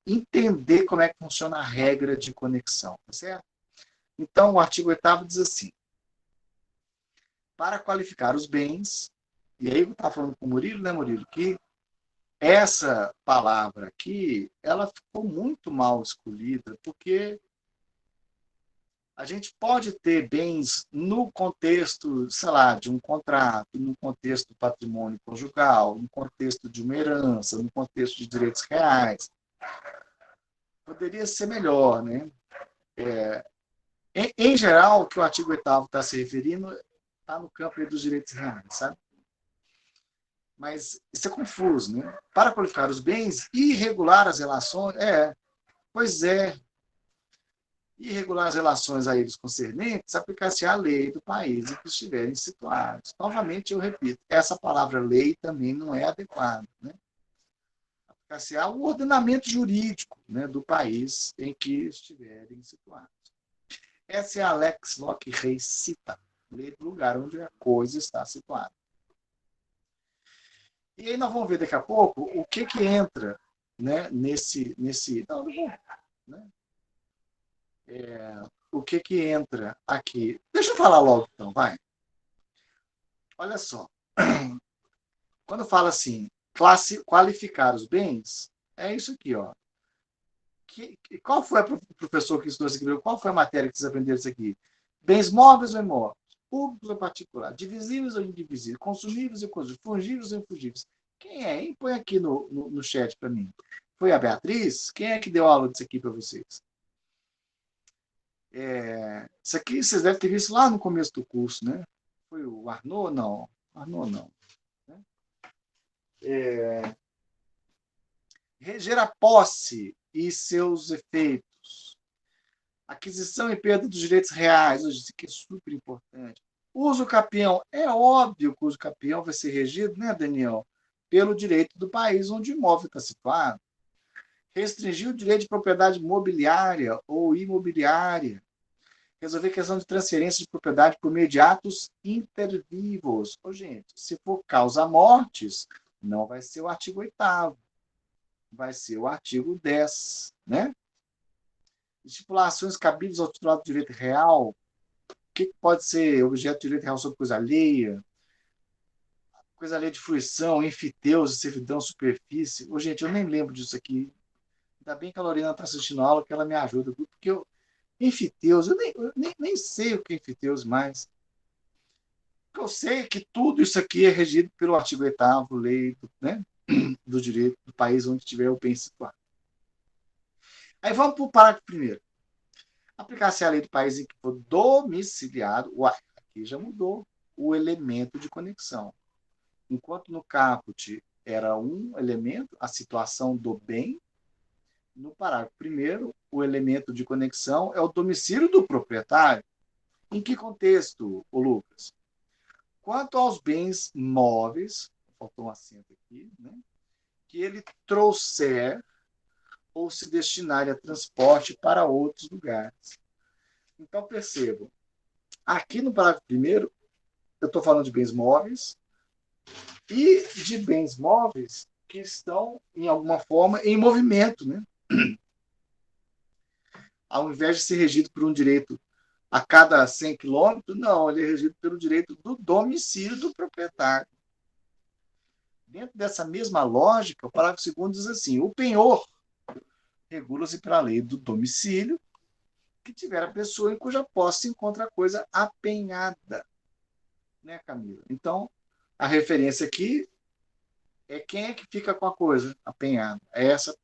entender como é que funciona a regra de conexão. Tá certo? Então, o artigo 8º diz assim, para qualificar os bens, e aí eu estava falando com o Murilo, né, Murilo, que essa palavra aqui, ela ficou muito mal escolhida, porque a gente pode ter bens no contexto, sei lá, de um contrato, no contexto do patrimônio conjugal, no contexto de uma herança, no contexto de direitos reais. Poderia ser melhor, né? Em geral, o que o artigo 8º está se referindo está no campo dos direitos reais, sabe? Mas isso é confuso, né? Para qualificar os bens e regular as relações, pois é, e regular as relações a eles concernentes, aplicar-se a lei do país em que estiverem situados. Novamente, eu repito, essa palavra lei também não é adequada. Né? Aplicar-se ao ordenamento jurídico, né, do país em que estiverem situados. Essa é a Lex Locke Rei cita, lei do lugar onde a coisa está situada. E aí nós vamos ver daqui a pouco o que entra, né, nesse... Não vou, né? O que entra aqui. Deixa eu falar logo, então, vai. Olha só, quando fala assim, qualificar os bens, é isso aqui, ó. Qual foi o professor que estudou isso aqui? Qual foi a matéria que vocês aprenderam isso aqui? Bens móveis ou imóveis? Públicos ou particulares? Divisíveis ou indivisíveis? Consumíveis ou inconsumíveis? Fungíveis ou infungíveis? Quem é, hein? Põe aqui no chat para mim. Foi a Beatriz? Quem é que deu aula disso aqui para vocês? Isso aqui vocês devem ter visto lá no começo do curso, né? Foi o Arnaud? Não. Arnaud não. Né? Reger a posse e seus efeitos. Aquisição e perda dos direitos reais. Isso aqui é super importante. Uso capião. É óbvio que o uso capião vai ser regido, né, Daniel? Pelo direito do país onde o imóvel está situado. Restringir o direito de propriedade mobiliária ou imobiliária. Resolver questão de transferência de propriedade por meio de atos intervivos. Ô, gente, se for causa mortes, não vai ser o artigo 8º, vai ser o artigo 10, né? Estipulações cabíveis ao titular do direito real. O que pode ser objeto de direito real sobre coisa alheia? Coisa alheia de fruição, enfiteus, servidão, superfície. Ô, gente, eu nem lembro disso aqui. Ainda bem que a Lorena está assistindo a aula, que ela me ajuda, porque enfiteus, eu nem sei o que é enfiteus mais. Eu sei que tudo isso aqui é regido pelo artigo 8º, lei né, do direito do país onde tiver o bem situado. Aí vamos para o parágrafo primeiro. Aplicar-se a lei do país em que for domiciliado, aqui já mudou o elemento de conexão. Enquanto no caput era um elemento, a situação do bem, no parágrafo primeiro, o elemento de conexão é o domicílio do proprietário. Em que contexto, Lucas? Quanto aos bens móveis, faltou um acento aqui, né? Que ele trouxer ou se destinar a transporte para outros lugares. Então, percebam, aqui no parágrafo primeiro, eu estou falando de bens móveis e de bens móveis que estão, em alguma forma, em movimento, né? Ao invés de ser regido por um direito a cada 100 quilômetros, não, ele é regido pelo direito do domicílio do proprietário. Dentro dessa mesma lógica, o parágrafo 2º diz assim, o penhor regula-se pela lei do domicílio que tiver a pessoa em cuja posse se encontra a coisa apenhada. Né, Camila? Então, a referência aqui é quem é que fica com a coisa apenhada. É essa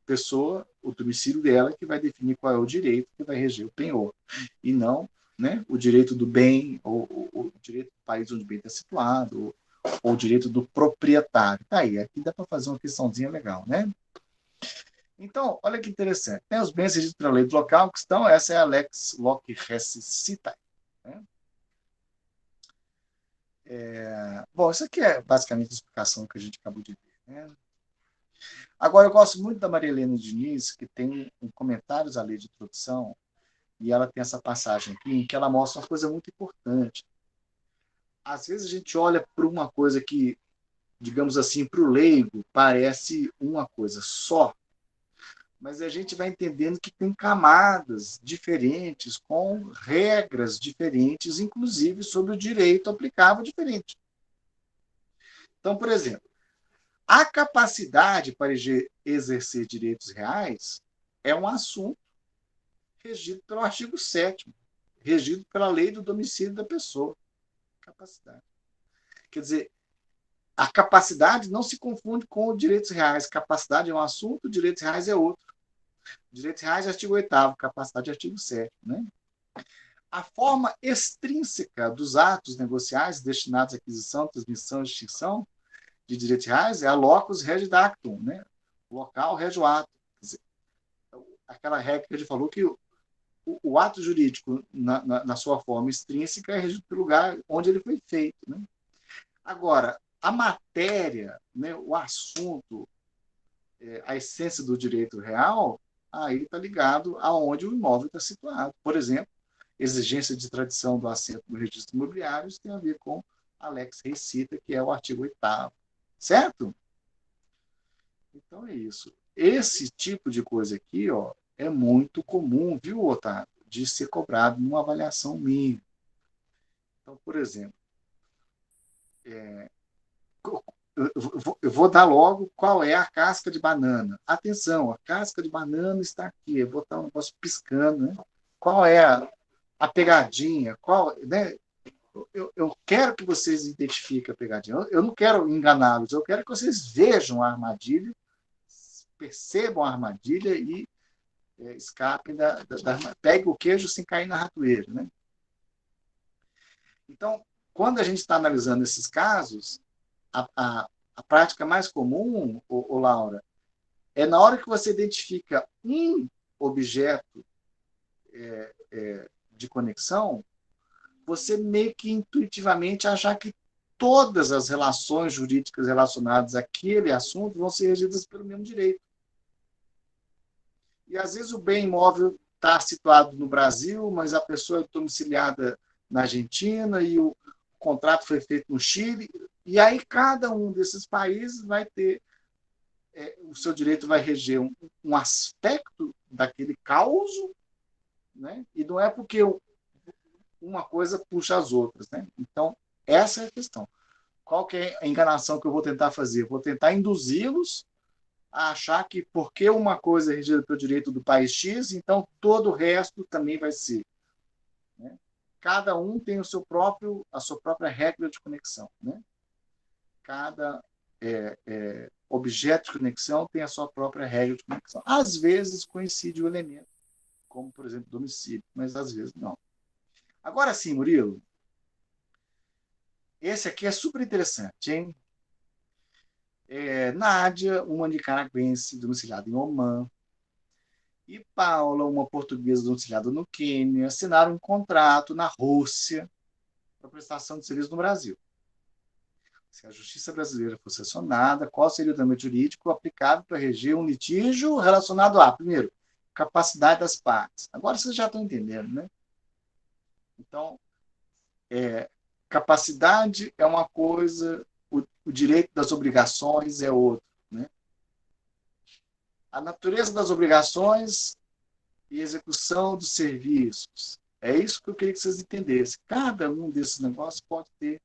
pessoa, o domicílio dela, que vai definir qual é o direito que vai reger o penhor. E não, né, o direito do bem, ou o direito do país onde o bem está situado, ou o direito do proprietário. Tá aí, aqui dá para fazer uma questãozinha legal, né? Então, olha que interessante. Tem os bens regidos pela lei do local, que estão, essa é a lex loc res citae. Né? Bom, isso aqui é basicamente a explicação que a gente acabou de ver. Né? Agora, eu gosto muito da Maria Helena Diniz, que tem um comentários à lei de introdução, e ela tem essa passagem aqui, em que ela mostra uma coisa muito importante. Às vezes a gente olha para uma coisa que, digamos assim, para o leigo, parece uma coisa só, mas a gente vai entendendo que tem camadas diferentes, com regras diferentes, inclusive sobre o direito aplicável diferente. Então, por exemplo, a capacidade para exercer direitos reais é um assunto regido pelo artigo 7º, regido pela lei do domicílio da pessoa. Capacidade. Quer dizer, a capacidade não se confunde com os direitos reais. Capacidade é um assunto, direitos reais é outro. Direitos reais, artigo 8º, capacidade, artigo 7º. Né? A forma extrínseca dos atos negociais destinados à aquisição, transmissão e extinção de direitos reais é a locus regidactum, né? O local rege o ato. Quer dizer, aquela regra que a gente falou que o ato jurídico, na sua forma extrínseca, é regido pelo lugar onde ele foi feito. Né? Agora, a matéria, né, o assunto, a essência do direito real, aí está ligado aonde o imóvel está situado. Por exemplo, exigência de tradição do assento no registro imobiliário, isso tem a ver com a lex recita, que é o artigo 8º. Certo? Então é isso. Esse tipo de coisa aqui, ó, é muito comum, viu, Otávio, de ser cobrado numa avaliação mínima. Então, por exemplo, Eu vou dar logo qual é a casca de banana. Atenção, a casca de banana está aqui. Eu vou botar um negócio piscando, né? Qual é a pegadinha? Né? Eu quero que vocês identifiquem a pegadinha. Eu não quero enganá-los, eu quero que vocês vejam a armadilha, percebam a armadilha e escapem pegue o queijo sem cair na ratoeira, né? Então, quando a gente está analisando esses casos, a prática mais comum, Laura, é na hora que você identifica um objeto de conexão, você meio que intuitivamente achar que todas as relações jurídicas relacionadas àquele assunto vão ser regidas pelo mesmo direito. E, às vezes, o bem imóvel está situado no Brasil, mas a pessoa é domiciliada na Argentina e o contrato foi feito no Chile. E aí cada um desses países vai ter, o seu direito vai reger um aspecto daquele causo, né? E não é porque uma coisa puxa as outras, né? Então, essa é a questão. Qual que é a enganação que eu vou tentar fazer? Eu vou tentar induzi-los a achar que porque uma coisa é regida pelo direito do país X, então todo o resto também vai ser, né? Cada um tem a sua própria regra de conexão, né? Cada objeto de conexão tem a sua própria regra de conexão. Às vezes coincide o elemento, como, por exemplo, domicílio, mas às vezes não. Agora sim, Murilo, esse aqui é super interessante, hein? Nádia, uma nicaragüense domiciliada em Omã, e Paula, uma portuguesa domiciliada no Quênia, assinaram um contrato na Rússia para prestação de serviço no Brasil. Se a justiça brasileira fosse acionada, qual seria o ordenamento jurídico aplicável para reger um litígio relacionado a, primeiro, capacidade das partes. Agora vocês já estão entendendo, né? Então, capacidade é uma coisa, o direito das obrigações é outro, né? A natureza das obrigações e execução dos serviços. É isso que eu queria que vocês entendessem. Cada um desses negócios pode ter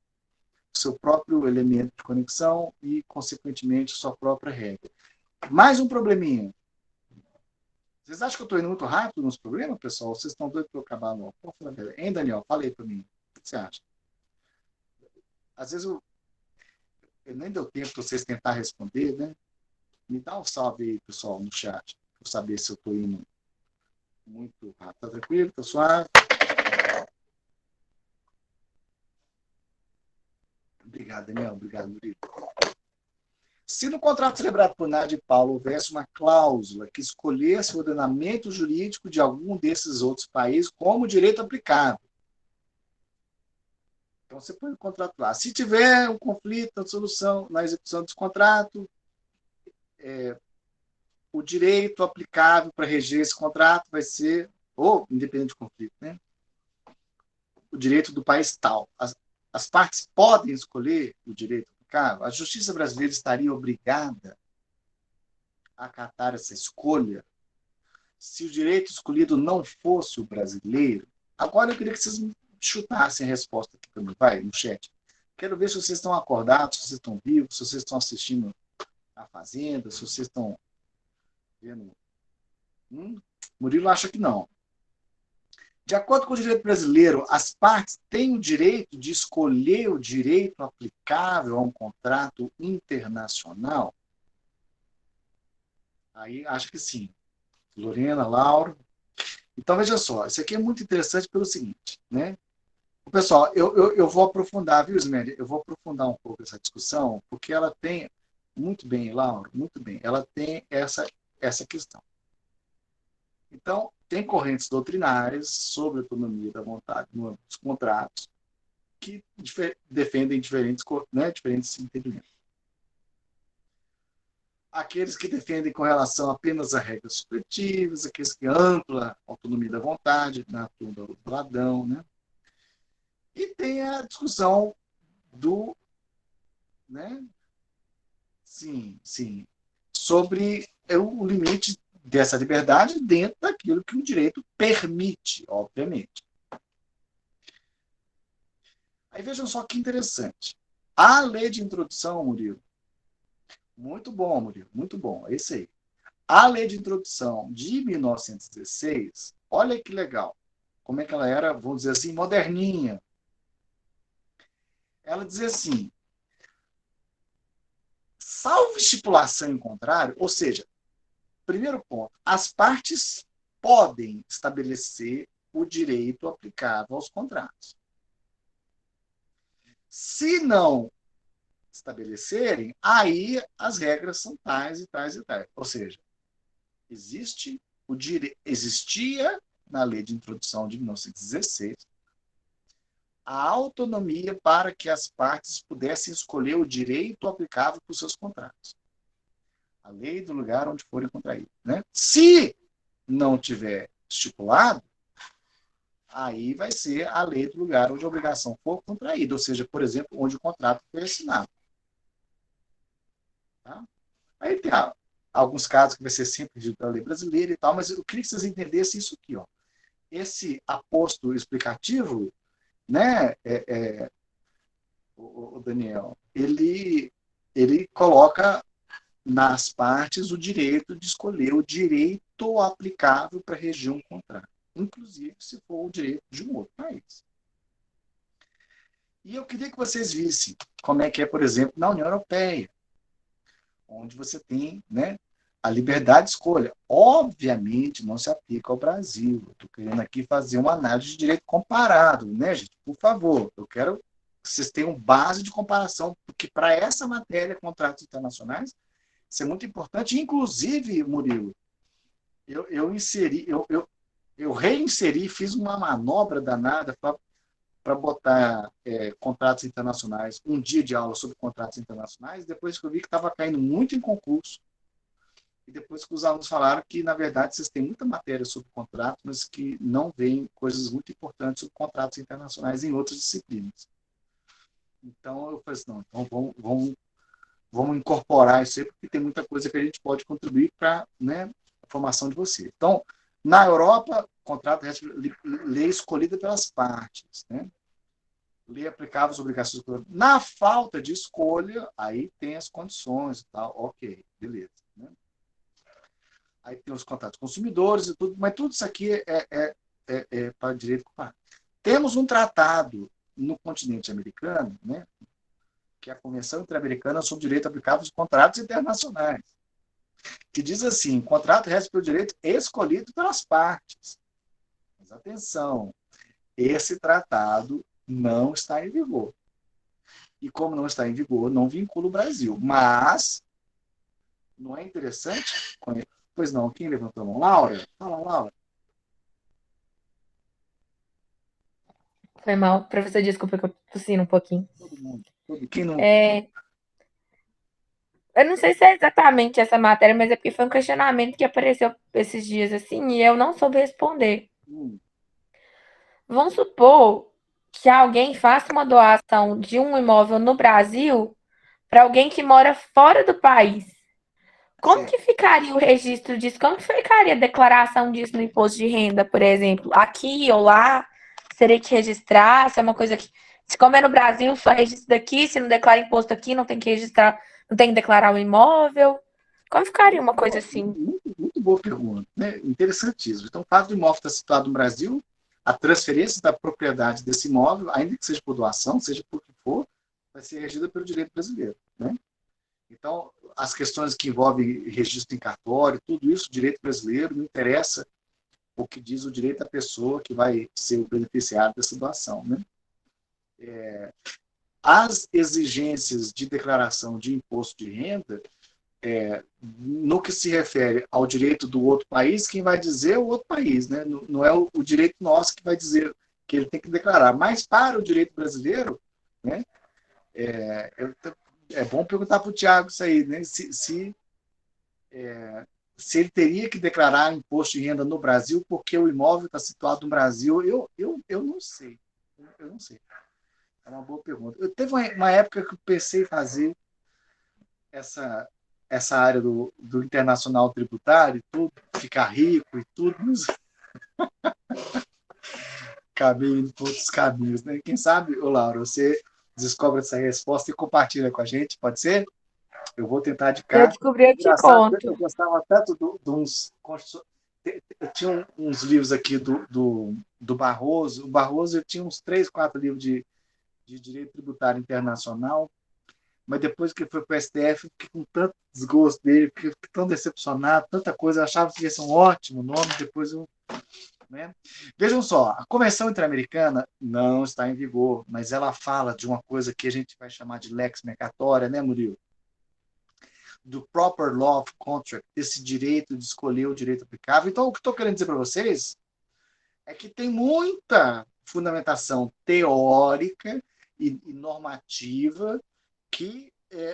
seu próprio elemento de conexão e, consequentemente, sua própria regra. Mais um probleminha. Vocês acham que eu estou indo muito rápido nos problemas, pessoal? Vocês estão doidos para eu acabar logo? Hein, Daniel? Fala aí para mim. O que você acha? Às vezes eu nem deu tempo para vocês tentar responder, né? Me dá um salve aí, pessoal, no chat, para eu saber se eu estou indo muito rápido. Tá tranquilo? Tá suave? Obrigado, Daniel. Obrigado, Murilo. Se no contrato celebrado por Nádia e Paulo houvesse uma cláusula que escolhesse o ordenamento jurídico de algum desses outros países como direito aplicável, então você põe o contrato lá. Se tiver um conflito na solução, na execução desse contrato, o direito aplicável para reger esse contrato vai ser, ou independente do conflito, né? O direito do país tal. As partes podem escolher o direito aplicável. A justiça brasileira estaria obrigada a acatar essa escolha se o direito escolhido não fosse o brasileiro. Agora eu queria que vocês me chutassem a resposta aqui também, vai, no chat. Quero ver se vocês estão acordados, se vocês estão vivos, se vocês estão assistindo a Fazenda, se vocês estão vendo. Murilo acha que não. De acordo com o direito brasileiro, as partes têm o direito de escolher o direito aplicável a um contrato internacional? Aí acho que sim. Lorena, Lauro. Então, veja só, isso aqui é muito interessante pelo seguinte, né? Pessoal, eu vou aprofundar, viu, Ismélia? Eu vou aprofundar um pouco essa discussão, porque ela tem, muito bem, Lauro, muito bem, ela tem essa questão. Então, tem correntes doutrinárias sobre a autonomia da vontade nos contratos que defendem diferentes entendimentos. Aqueles que defendem com relação apenas a regras subjetivas, aqueles que ampla autonomia da vontade, na turma do Bradão, né? E tem a discussão do, né? Sim, sobre o limite dessa liberdade dentro daquilo que o direito permite, obviamente. Aí vejam só que interessante. A lei de introdução, Murilo, muito bom, Murilo, muito bom, é isso aí. A lei de introdução de 1916, olha que legal, como é que ela era, vamos dizer assim, moderninha. Ela dizia assim, salvo estipulação em contrário, ou seja, primeiro ponto, as partes podem estabelecer o direito aplicável aos contratos. Se não estabelecerem, aí as regras são tais e tais e tais. Ou seja, existia na lei de introdução de 1916 a autonomia para que as partes pudessem escolher o direito aplicável para os seus contratos. A lei do lugar onde forem contraídos. Né? Se não tiver estipulado, aí vai ser a lei do lugar onde a obrigação for contraída, ou seja, por exemplo, onde o contrato foi assinado. Tá? Aí tem alguns casos que vai ser sempre regido pela lei brasileira e tal, mas eu queria que vocês entendessem isso aqui. Ó. Esse aposto explicativo, né, o Daniel, ele coloca nas partes o direito de escolher o direito aplicável para regir um contrato, inclusive se for o direito de um outro país. E eu queria que vocês vissem como é que é, por exemplo, na União Europeia, onde você tem, né, a liberdade de escolha. Obviamente, não se aplica ao Brasil. Estou querendo aqui fazer uma análise de direito comparado, né, gente? Por favor, eu quero que vocês tenham base de comparação, porque para essa matéria, contratos internacionais, isso é muito importante. Inclusive, Murilo, eu reinseri, fiz uma manobra danada para botar contratos internacionais, um dia de aula sobre contratos internacionais, depois que eu vi que estava caindo muito em concurso, e depois que os alunos falaram que, na verdade, vocês têm muita matéria sobre contratos, mas que não veem coisas muito importantes sobre contratos internacionais em outras disciplinas. Então, eu falei assim, não, então vamos incorporar isso aí, porque tem muita coisa que a gente pode contribuir para, né, a formação de você. Então, na Europa, contrato é lei escolhida pelas partes, né? Lei aplicável às obrigações. Na falta de escolha, aí tem as condições e tal. Ok, beleza. Né? Aí tem os contratos consumidores e tudo, mas tudo isso aqui é para direito comparado. Temos um tratado no continente americano, né, que é a Convenção Interamericana sobre Direito Aplicável aos Contratos Internacionais, que diz assim, contrato rege pelo direito escolhido pelas partes. Mas atenção, esse tratado não está em vigor. E como não está em vigor, não vincula o Brasil. Mas, não é interessante? Pois não, quem levantou a mão? Laura? Fala, Laura. Foi mal. Professor, desculpa que eu tossino um pouquinho. Todo mundo. Quem não... Eu não sei se é exatamente essa matéria, mas é porque foi um questionamento que apareceu esses dias assim e eu não soube responder. Vamos supor que alguém faça uma doação de um imóvel no Brasil para alguém que mora fora do país. Como que ficaria o registro disso? Como que ficaria a declaração disso no imposto de renda, por exemplo? Aqui ou lá? Seria que registrar? Se é uma coisa que... Se como é no Brasil, só registra daqui. Se não declara imposto aqui, não tem que registrar, não tem que declarar o imóvel. Como ficaria uma coisa assim? Muito boa pergunta, né? Interessantíssimo. Então, o fato do imóvel estar situado no Brasil, a transferência da propriedade desse imóvel, ainda que seja por doação, seja por que for, vai ser regida pelo direito brasileiro, né? Então, as questões que envolvem registro em cartório, tudo isso, direito brasileiro, não interessa o que diz o direito da pessoa que vai ser o beneficiário dessa doação, né? As exigências de declaração de imposto de renda, no que se refere ao direito do outro país, quem vai dizer é o outro país, né? Não é o direito nosso que vai dizer que ele tem que declarar. Mas para o direito brasileiro, né, é bom perguntar para o Tiago isso aí, né? Se ele teria que declarar imposto de renda no Brasil porque o imóvel está situado no Brasil, eu não sei. Eu não sei. É uma boa pergunta. Teve uma época que eu pensei em fazer essa área do internacional tributário e tudo, ficar rico e tudo, mas acabei indo por outros caminhos, né? Quem sabe, ô Laura, você descobre essa resposta e compartilha com a gente, pode ser? Eu vou tentar de Se eu cá. descobrir, eu te Engraçado, eu conto. gostava tanto de uns... Eu tinha uns livros aqui do Barroso. O Barroso eu tinha uns 3, 4 livros de Direito Tributário Internacional, mas depois que foi para o STF, eu fiquei com tanto desgosto dele, fiquei tão decepcionado, tanta coisa, eu achava que ia ser um ótimo nome, depois eu... Né? Vejam só, a Convenção Interamericana não está em vigor, mas ela fala de uma coisa que a gente vai chamar de lex mercatória, né, Murilo? Do proper law of contract, esse direito de escolher o direito aplicável. Então, o que estou querendo dizer para vocês é que tem muita fundamentação teórica e normativa que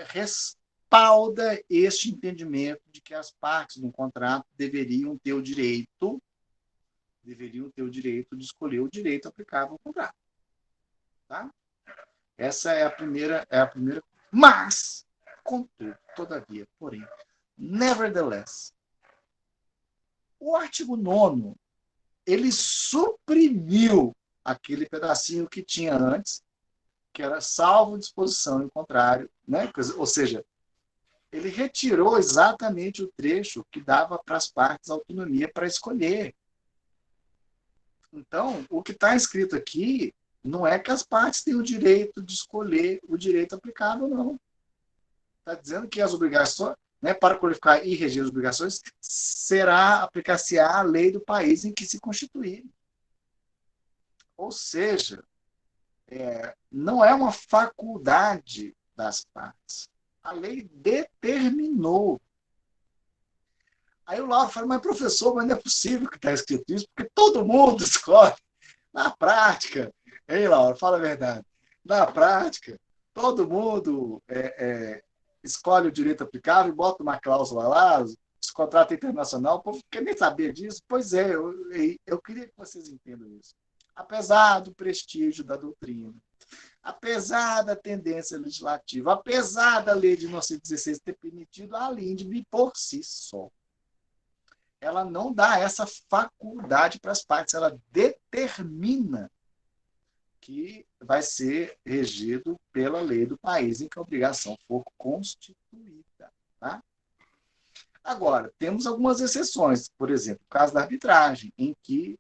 respalda este entendimento de que as partes do contrato deveriam ter o direito de escolher o direito aplicável ao contrato. Tá? Essa é a primeira. Mas, contudo, todavia, porém, nevertheless, o artigo 9º, ele suprimiu aquele pedacinho que tinha antes, que era salvo disposição em contrário, né? Ou seja, ele retirou exatamente o trecho que dava para as partes autonomia para escolher. Então, o que está escrito aqui não é que as partes têm o direito de escolher o direito aplicável, não. Está dizendo que as obrigações, né, para qualificar e reger as obrigações, aplicar-se-á a lei do país em que se constituir. Ou seja, não é uma faculdade das partes. A lei determinou. Aí o Lauro fala, mas professor, mas não é possível que está escrito isso, porque todo mundo escolhe. Na prática, hein, Lauro? Fala a verdade. Na prática, todo mundo escolhe o direito aplicável, bota uma cláusula lá, esse contrato internacional, o povo quer nem saber disso. Pois é, eu queria que vocês entendam isso. Apesar do prestígio da doutrina, apesar da tendência legislativa, apesar da lei de 1916 ter permitido a LINDB por si só, ela não dá essa faculdade para as partes, ela determina que vai ser regido pela lei do país em que a obrigação for constituída. Tá? Agora, temos algumas exceções, por exemplo, o caso da arbitragem, em que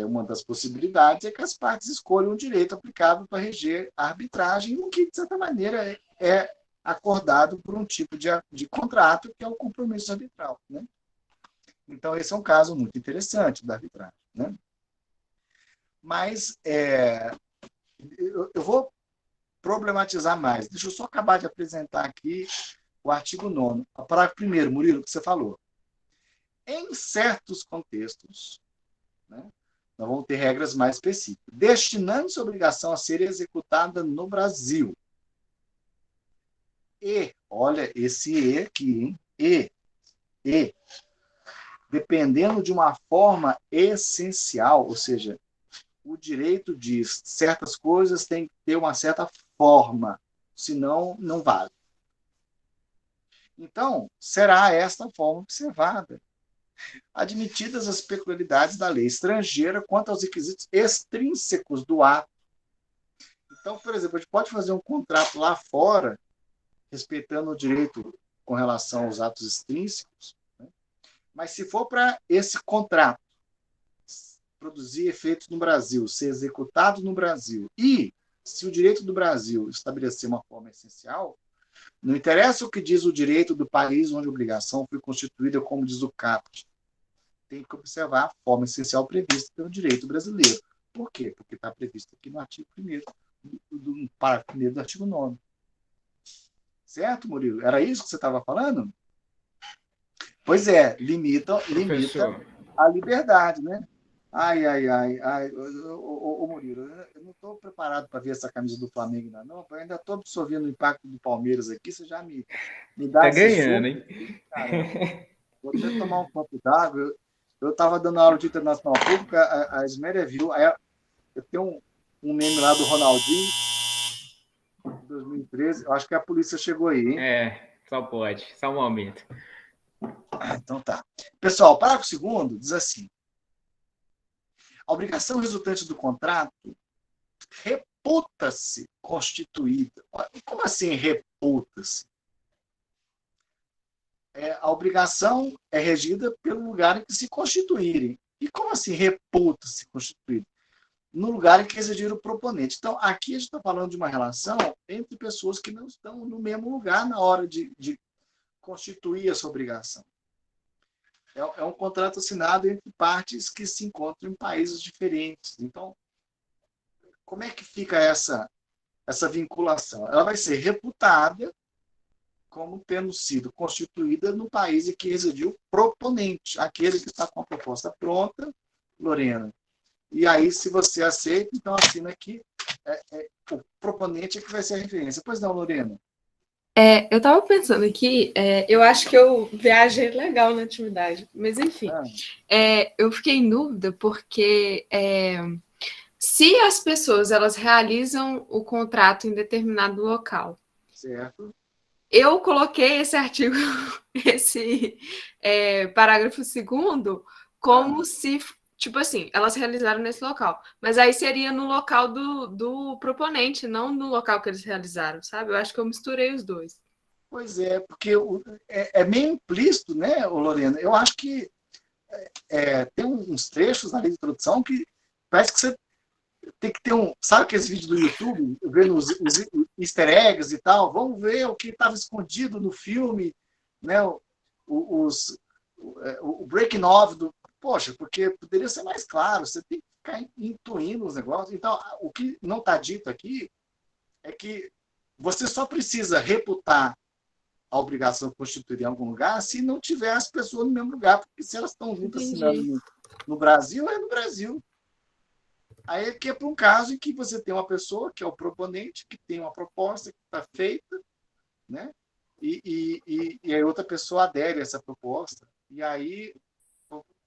uma das possibilidades é que as partes escolham o direito aplicável para reger a arbitragem, o que, de certa maneira, é acordado por um tipo de contrato, que é o compromisso arbitral. Né? Então, esse é um caso muito interessante da arbitragem. Né? Mas eu vou problematizar mais. Deixa eu só acabar de apresentar aqui o artigo 9º. O parágrafo 1º, Murilo, que você falou. Em certos contextos, né, nós vamos ter regras mais específicas. Destinando-se a obrigação a ser executada no Brasil. E, olha esse E aqui, hein? E, dependendo de uma forma essencial, ou seja, o direito diz certas coisas têm que ter uma certa forma, senão não vale. Então, será esta forma observada, admitidas as peculiaridades da lei estrangeira quanto aos requisitos extrínsecos do ato. Então, por exemplo, a gente pode fazer um contrato lá fora, respeitando o direito com relação aos atos extrínsecos, né? Mas se for para esse contrato produzir efeitos no Brasil, ser executado no Brasil, e se o direito do Brasil estabelecer uma forma essencial, não interessa o que diz o direito do país onde a obrigação foi constituída, como diz o caput. Tem que observar a forma essencial prevista pelo direito brasileiro. Por quê? Porque está previsto aqui no artigo 1º, no parágrafo 1º do artigo 9º. Certo, Murilo? Era isso que você estava falando? Pois é, limita a liberdade, né? Ai, ô Murilo, eu não estou preparado para ver essa camisa do Flamengo ainda não, eu ainda estou absorvendo o impacto do Palmeiras aqui, você já me dá tá esse ganhando, suco, hein? cara. Vou até tomar um copo d'água. Eu estava dando aula de internacional pública, a Esméria viu, aí eu tenho um meme lá do Ronaldinho, de 2013, eu acho que a polícia chegou aí, hein? Só pode, só um momento. Então tá. Pessoal, parágrafo 2º diz assim: a obrigação resultante do contrato reputa-se constituída. Como assim reputa-se? A obrigação é regida pelo lugar em que se constituírem. E como assim reputa-se constituída? No lugar em que residir o proponente. Então, aqui a gente está falando de uma relação entre pessoas que não estão no mesmo lugar na hora de constituir essa obrigação. É um contrato assinado entre partes que se encontram em países diferentes. Então, como é que fica essa vinculação? Ela vai ser reputada como tendo sido constituída no país em que residiu o proponente, aquele que está com a proposta pronta, Lorena. E aí, se você aceita, então assina aqui, o proponente é que vai ser a referência. Pois não, Lorena? Eu estava pensando aqui, eu acho que eu viajei legal na atividade, mas enfim, eu fiquei em dúvida porque se as pessoas elas realizam o contrato em determinado local, certo. Eu coloquei esse artigo, esse parágrafo 2º, como se, tipo assim, elas realizaram nesse local. Mas aí seria no local do proponente, não no local que eles realizaram, sabe? Eu acho que eu misturei os dois. Pois é, porque é meio implícito, né, Lorena? Eu acho que tem uns trechos na lei de introdução que parece que você tem que ter um... Sabe aqueles vídeos do YouTube, vendo os easter eggs e tal? Vamos ver o que estava escondido no filme, né? O breaking off do... Poxa, porque poderia ser mais claro, você tem que ficar intuindo os negócios. Então, o que não está dito aqui é que você só precisa reputar a obrigação constituída em algum lugar se não tiver as pessoas no mesmo lugar, porque se elas estão juntas assinando no Brasil, é no Brasil. Aí aqui é para um caso em que você tem uma pessoa que é o proponente, que tem uma proposta que está feita, né? E a outra pessoa adere a essa proposta. E aí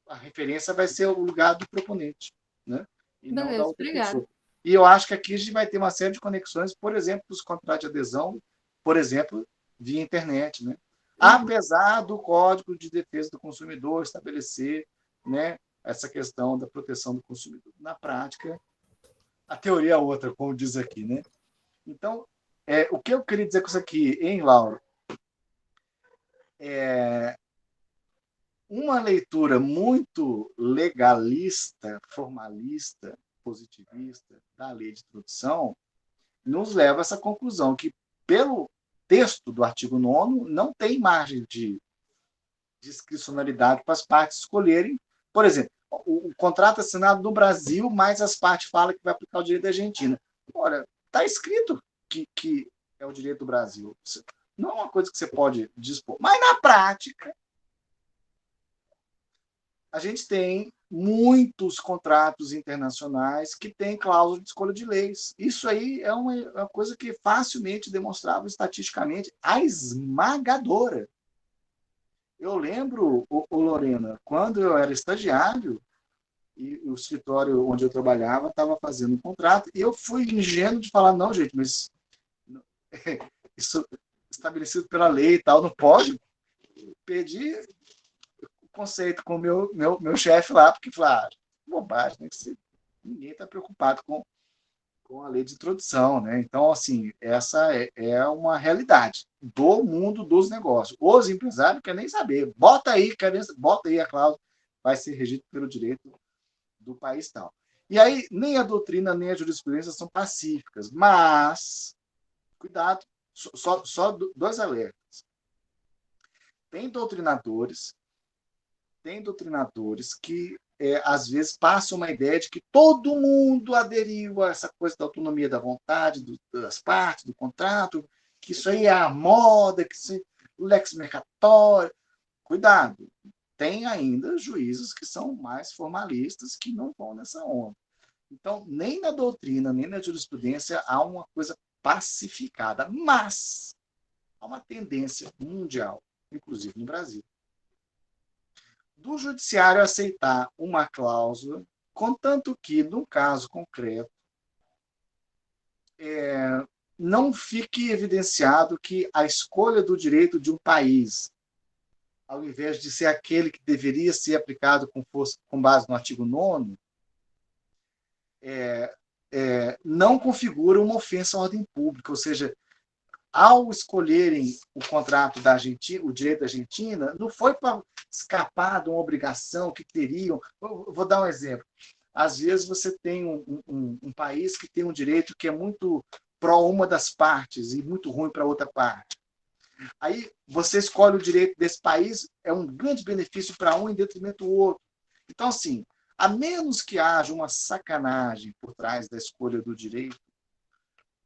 a referência vai ser o lugar do proponente, né? E não da outra pessoa. E eu acho que aqui a gente vai ter uma série de conexões, por exemplo, dos contratos de adesão, por exemplo, via internet, né? Apesar do Código de Defesa do Consumidor estabelecer, né, essa questão da proteção do consumidor. Na prática, a teoria é outra, como diz aqui, né? Então, o que eu queria dizer com isso aqui, hein, Laura? Uma leitura muito legalista, formalista, positivista da lei de introdução nos leva a essa conclusão que, pelo texto do artigo 9º, não tem margem de discricionalidade para as partes escolherem. Por exemplo, o contrato assinado no Brasil, mas as partes falam que vai aplicar o direito da Argentina. Olha, está escrito que é o direito do Brasil. Não é uma coisa que você pode dispor. Mas, na prática, a gente tem muitos contratos internacionais que têm cláusula de escolha de leis. Isso aí é uma coisa que é facilmente demonstrável estatisticamente, a esmagadora. Eu lembro, Lorena, quando eu era estagiário, e o escritório onde eu trabalhava estava fazendo um contrato, e eu fui ingênuo de falar, não, gente, mas isso estabelecido pela lei e tal, não pode. Pedi o conceito com o meu chefe lá, porque falou, bobagem, né? Ninguém está preocupado com a lei de introdução, né? Então, assim, essa é uma realidade do mundo dos negócios. Os empresários querem nem saber. Bota aí a cláusula, vai ser regido pelo direito do país tal. E aí, nem a doutrina, nem a jurisprudência são pacíficas, mas, cuidado, só dois alertas. Tem doutrinadores que às vezes passam uma ideia de que todo mundo aderiu a essa coisa da autonomia da vontade das partes, do contrato, que isso aí é a moda, que isso é o lex mercatório. Cuidado, tem ainda juízes que são mais formalistas que não vão nessa onda. Então, nem na doutrina, nem na jurisprudência há uma coisa pacificada, mas há uma tendência mundial, inclusive no Brasil, do judiciário aceitar uma cláusula, contanto que, no caso concreto, não fique evidenciado que a escolha do direito de um país, ao invés de ser aquele que deveria ser aplicado com base no artigo 9º, não configura uma ofensa à ordem pública, ou seja, ao escolherem o contrato da Argentina, o direito da Argentina, não foi para escapar de uma obrigação que teriam. Eu vou dar um exemplo. Às vezes você tem um país que tem um direito que é muito pró uma das partes e muito ruim para outra parte. Aí você escolhe o direito desse país, é um grande benefício para um em detrimento do outro. Então, assim, a menos que haja uma sacanagem por trás da escolha do direito,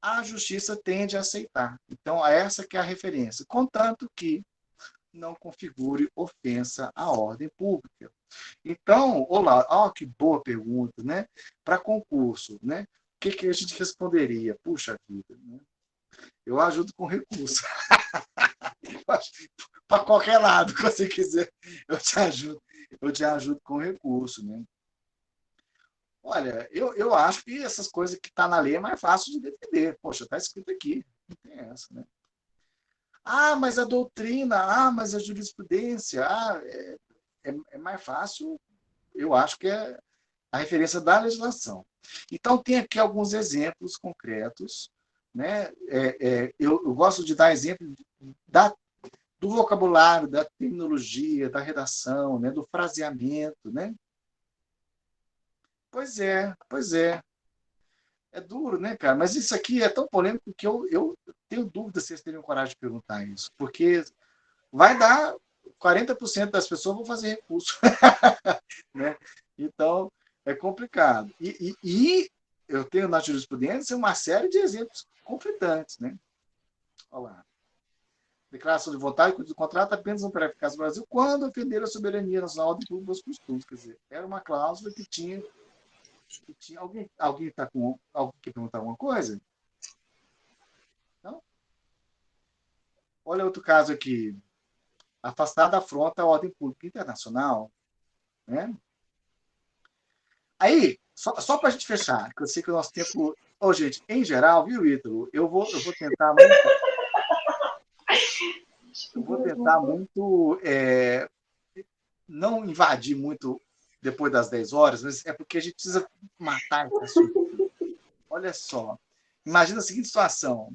a justiça tende a aceitar. Então, essa que é a referência, contanto que não configure ofensa à ordem pública. Então, olá, que boa pergunta, né? Para concurso, né? O que a gente responderia? Puxa vida, né? Eu ajudo com recurso. Para qualquer lado que você quiser, eu te ajudo com recurso, né? Olha, eu acho que essas coisas que tá na lei é mais fácil de defender. Poxa, tá escrito aqui, não tem essa, né? Mas a doutrina, mas a jurisprudência, é mais fácil, eu acho que é a referência da legislação. Então, tem aqui alguns exemplos concretos, né? Eu gosto de dar exemplo do vocabulário, da terminologia, da redação, né? Do fraseamento, né? Pois é, pois é. É duro, né, cara? Mas isso aqui é tão polêmico que eu tenho dúvida se vocês teriam coragem de perguntar isso. Porque vai dar 40% das pessoas vão fazer recurso. Né? Então, é complicado. E eu tenho na jurisprudência uma série de exemplos conflitantes. Né? Olha lá. Declaração de vontade do contrato apenas não para eficácia no Brasil quando ofender a soberania nacional de todos os costumes. Quer dizer, era uma cláusula que tinha alguém quer perguntar alguma coisa? Não? Olha outro caso aqui. Afastada afronta a ordem pública internacional. Né? Aí, só para a gente fechar, que eu sei que o nosso tempo... gente, em geral, viu, Ítalo? Eu vou tentar muito não invadir muito depois das 10 horas, mas é porque a gente precisa matar esse assunto. Olha só. Imagina a seguinte situação.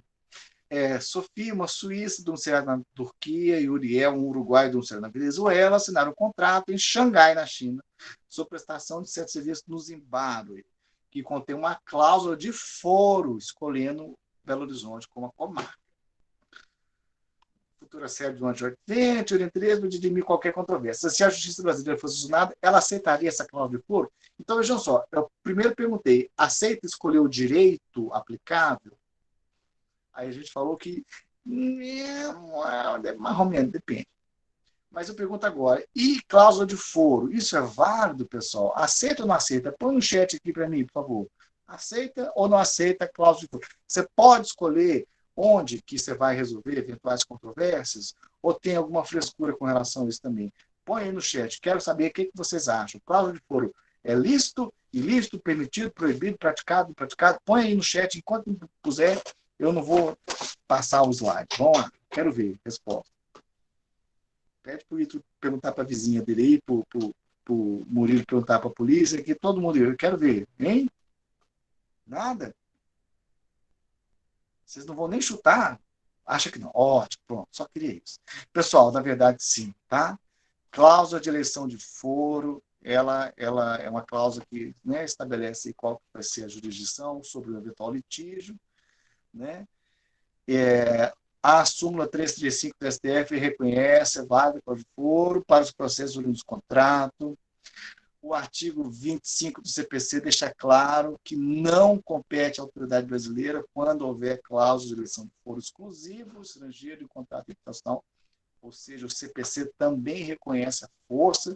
Sofia, uma suíça, domiciliada na Turquia, e Uriel, um uruguaio, domiciliado na Venezuela, assinaram um contrato em Xangai, na China, sobre prestação de certos serviços no Zimbábue, que contém uma cláusula de foro, escolhendo Belo Horizonte como a comarca. Futura sede do joint venture, entre de dirimir qualquer controvérsia. Se a justiça brasileira fosse acionada, ela aceitaria essa cláusula de foro? Então, vejam só, eu primeiro perguntei, aceita escolher o direito aplicável? Aí a gente falou que mais ou menos, depende. Mas eu pergunto agora, e cláusula de foro? Isso é válido, pessoal? Aceita ou não aceita? Põe no chat aqui para mim, por favor. Aceita ou não aceita a cláusula de foro? Você pode escolher onde que você vai resolver eventuais controvérsias? Ou tem alguma frescura com relação a isso também? Põe aí no chat. Quero saber o que vocês acham. Cláusula de foro é lícito, ilícito, permitido, proibido, praticado, impraticado? Põe aí no chat. Enquanto puser, eu não vou passar o slide. Vamos lá. Quero ver a resposta. Pede para o Ítalo perguntar para a vizinha dele aí, para o Murilo perguntar para a polícia, que todo mundo... Eu quero ver. Hein? Nada? Vocês não vão nem chutar? Acha que não? Ótimo, pronto, só queria isso. Pessoal, na verdade, sim, tá? Cláusula de eleição de foro, ela é uma cláusula que, né, estabelece qual vai ser a jurisdição sobre o eventual litígio, né? A súmula 335 do STF reconhece a válida de foro para os processos oriundos do contrato. O artigo 25 do CPC deixa claro que não compete à autoridade brasileira quando houver cláusula de eleição de foro exclusivo, estrangeiro e contrato internacional. Ou seja, o CPC também reconhece a força.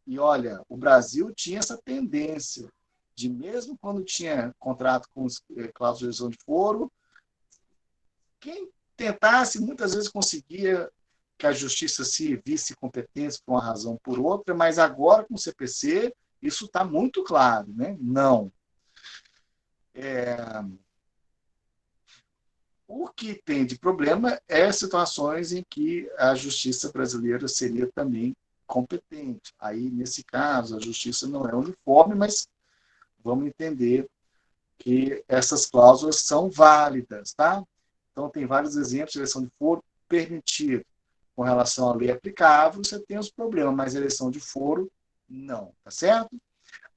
E, olha, o Brasil tinha essa tendência de, mesmo quando tinha contrato com cláusula de eleição de foro, quem tentasse, muitas vezes conseguia que a justiça se visse competente por uma razão ou por outra, mas agora com o CPC isso está muito claro, né? Não. O que tem de problema é situações em que a justiça brasileira seria também competente. Aí, nesse caso, a justiça não é uniforme, mas vamos entender que essas cláusulas são válidas, tá? Então, tem vários exemplos de eleição de foro permitido. Com relação à lei aplicável, você tem os problemas, mas eleição de foro, não, tá certo?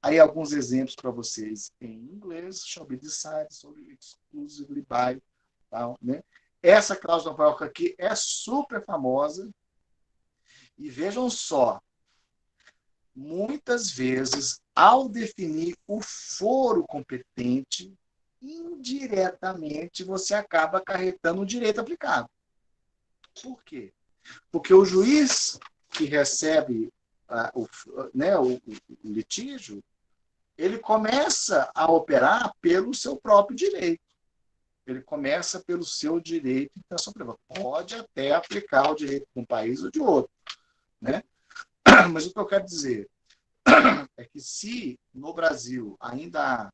Aí, alguns exemplos para vocês em inglês, shall be decided sobre exclusively by, tal, né? Essa cláusula nova aqui é super famosa. E vejam só, muitas vezes, ao definir o foro competente, indiretamente você acaba acarretando o direito aplicado. Por quê? Porque o juiz que recebe o litígio, ele começa a operar pelo seu próprio direito. Ele começa pelo seu direito de intenção privada. Pode até aplicar o direito de um país ou de outro, né? Mas o que eu quero dizer é que se no Brasil ainda há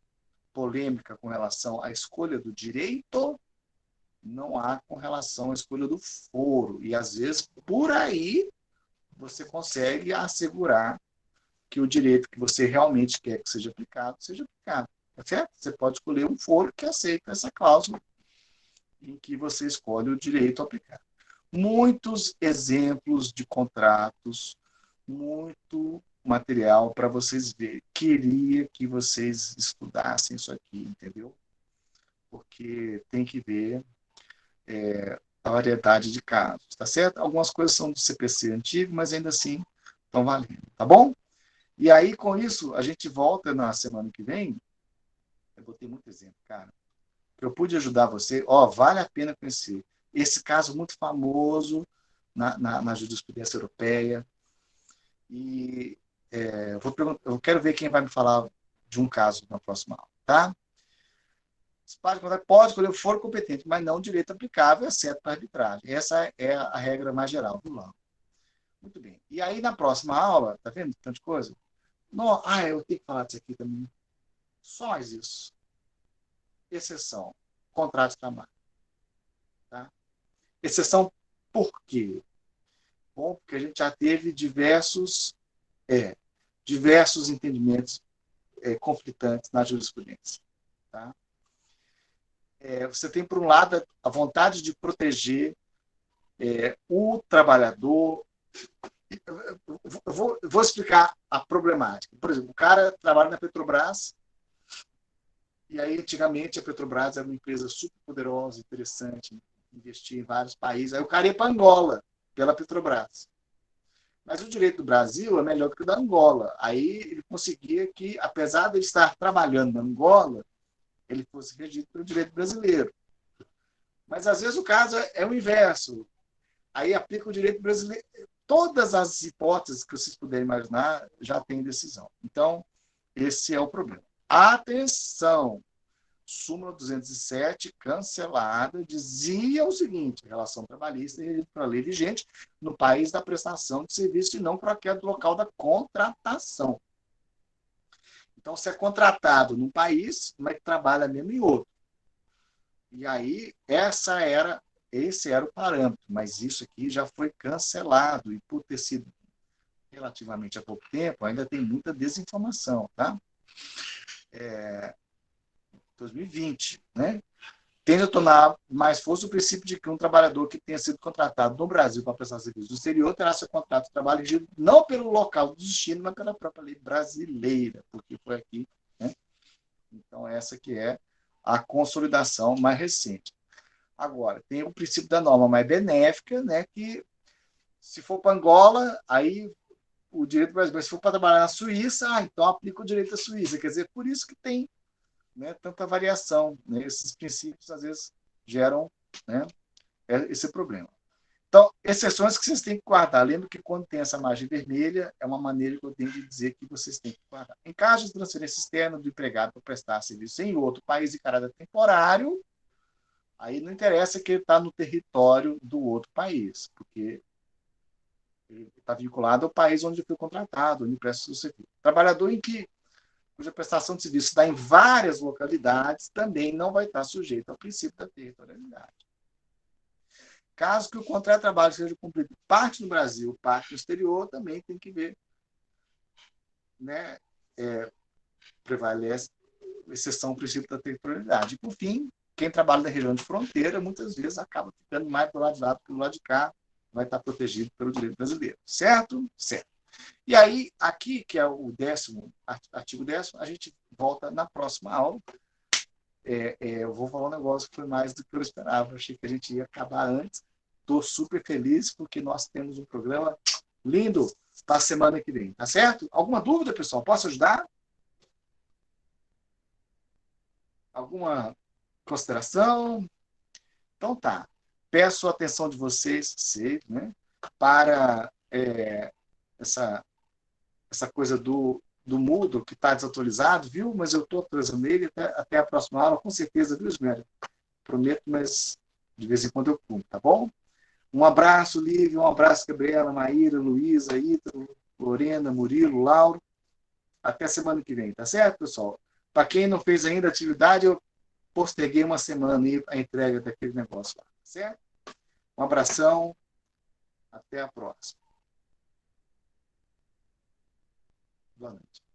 polêmica com relação à escolha do direito, não há com relação à escolha do foro. E, às vezes, por aí, você consegue assegurar que o direito que você realmente quer que seja aplicado. Tá certo? Você pode escolher um foro que aceita essa cláusula em que você escolhe o direito aplicado. Muitos exemplos de contratos, muito material para vocês verem. Queria que vocês estudassem isso aqui, entendeu? Porque tem que ver a variedade de casos, tá certo? Algumas coisas são do CPC antigo, mas ainda assim estão valendo, tá bom? E aí, com isso, a gente volta na semana que vem. Eu botei muito exemplo, cara. Eu pude ajudar você. Vale a pena conhecer. Esse caso muito famoso na jurisprudência europeia. E eu quero ver quem vai me falar de um caso na próxima aula, tá? Pode escolher o foro competente, mas não direito aplicável, exceto para arbitragem. Essa é a regra mais geral do LAM. Muito bem. E aí, na próxima aula, tá vendo tanta coisa? Não, eu tenho que falar disso aqui também. Só mais isso. Exceção. Contrato de trabalho. Tá? Exceção por quê? Bom, porque a gente já teve diversos entendimentos conflitantes na jurisprudência. Tá? Você tem, por um lado, a vontade de proteger o trabalhador. Eu vou explicar a problemática. Por exemplo, o cara trabalha na Petrobras, e aí, antigamente, a Petrobras era uma empresa super poderosa, interessante, investia em vários países. Aí o cara ia para Angola, pela Petrobras. Mas o direito do Brasil é melhor do que o da Angola. Aí ele conseguia que, apesar de ele estar trabalhando na Angola, ele fosse regido pelo direito brasileiro. Mas, às vezes, o caso é o inverso. Aí aplica o direito brasileiro. Todas as hipóteses que vocês puderem imaginar já tem decisão. Então, esse é o problema. Atenção! Súmula 207, cancelada, dizia o seguinte: relação trabalhista é para a lei vigente no país da prestação de serviço e não para aquele do local da contratação. Então, você é contratado num país, mas trabalha mesmo em outro. E aí, esse era o parâmetro, mas isso aqui já foi cancelado, e por ter sido relativamente há pouco tempo, ainda tem muita desinformação, tá? 2020, né? Tende a tornar mais forte o princípio de que um trabalhador que tenha sido contratado no Brasil para prestar serviço no exterior terá seu contrato de trabalho regido não pelo local do destino, mas pela própria lei brasileira, porque foi aqui, né? Então, essa que é a consolidação mais recente. Agora, tem o princípio da norma mais benéfica, né, que se for para Angola, aí o direito brasileiro, se for para trabalhar na Suíça, então aplica o direito da Suíça. Quer dizer, por isso que tem, né, tanta variação, né? Esses princípios, às vezes, geram, né, esse problema. Então, exceções que vocês têm que guardar. Lembra que quando tem essa margem vermelha, é uma maneira que eu tenho de dizer que vocês têm que guardar. Em caso de transferência externa do empregado para prestar serviço em outro país de caráter temporário, aí não interessa que ele está no território do outro país, porque ele está vinculado ao país onde foi contratado, onde presta o serviço. Trabalhador cuja prestação de serviço está em várias localidades também não vai estar sujeito ao princípio da territorialidade. Caso que o contrato de trabalho seja cumprido parte no Brasil, parte no exterior, também tem que ver, né? Prevalece exceção ao princípio da territorialidade. E, por fim, quem trabalha na região de fronteira, muitas vezes acaba ficando mais do lado de lá do que do lado de cá, vai estar protegido pelo direito brasileiro. Certo? Certo. E aí, aqui, que é o artigo 10º, a gente volta na próxima aula. Eu vou falar um negócio que foi mais do que eu esperava. Eu achei que a gente ia acabar antes. Estou super feliz porque nós temos um programa lindo para a semana que vem. Tá certo? Alguma dúvida, pessoal? Posso ajudar? Alguma consideração? Então tá. Peço a atenção de vocês, né, para essa coisa do Moodle que está desatualizado, viu? Mas eu estou atualizando ele até a próxima aula, com certeza, viu, Ismério? Prometo, mas de vez em quando eu cumpro, tá bom? Um abraço, Lívia, um abraço, Gabriela, Maíra, Luísa, Ítalo, Lorena, Murilo, Lauro. Até semana que vem, tá certo, pessoal? Para quem não fez ainda a atividade, eu posterguei uma semana aí a entrega daquele negócio lá, tá certo? Um abração, até a próxima. Boa noite.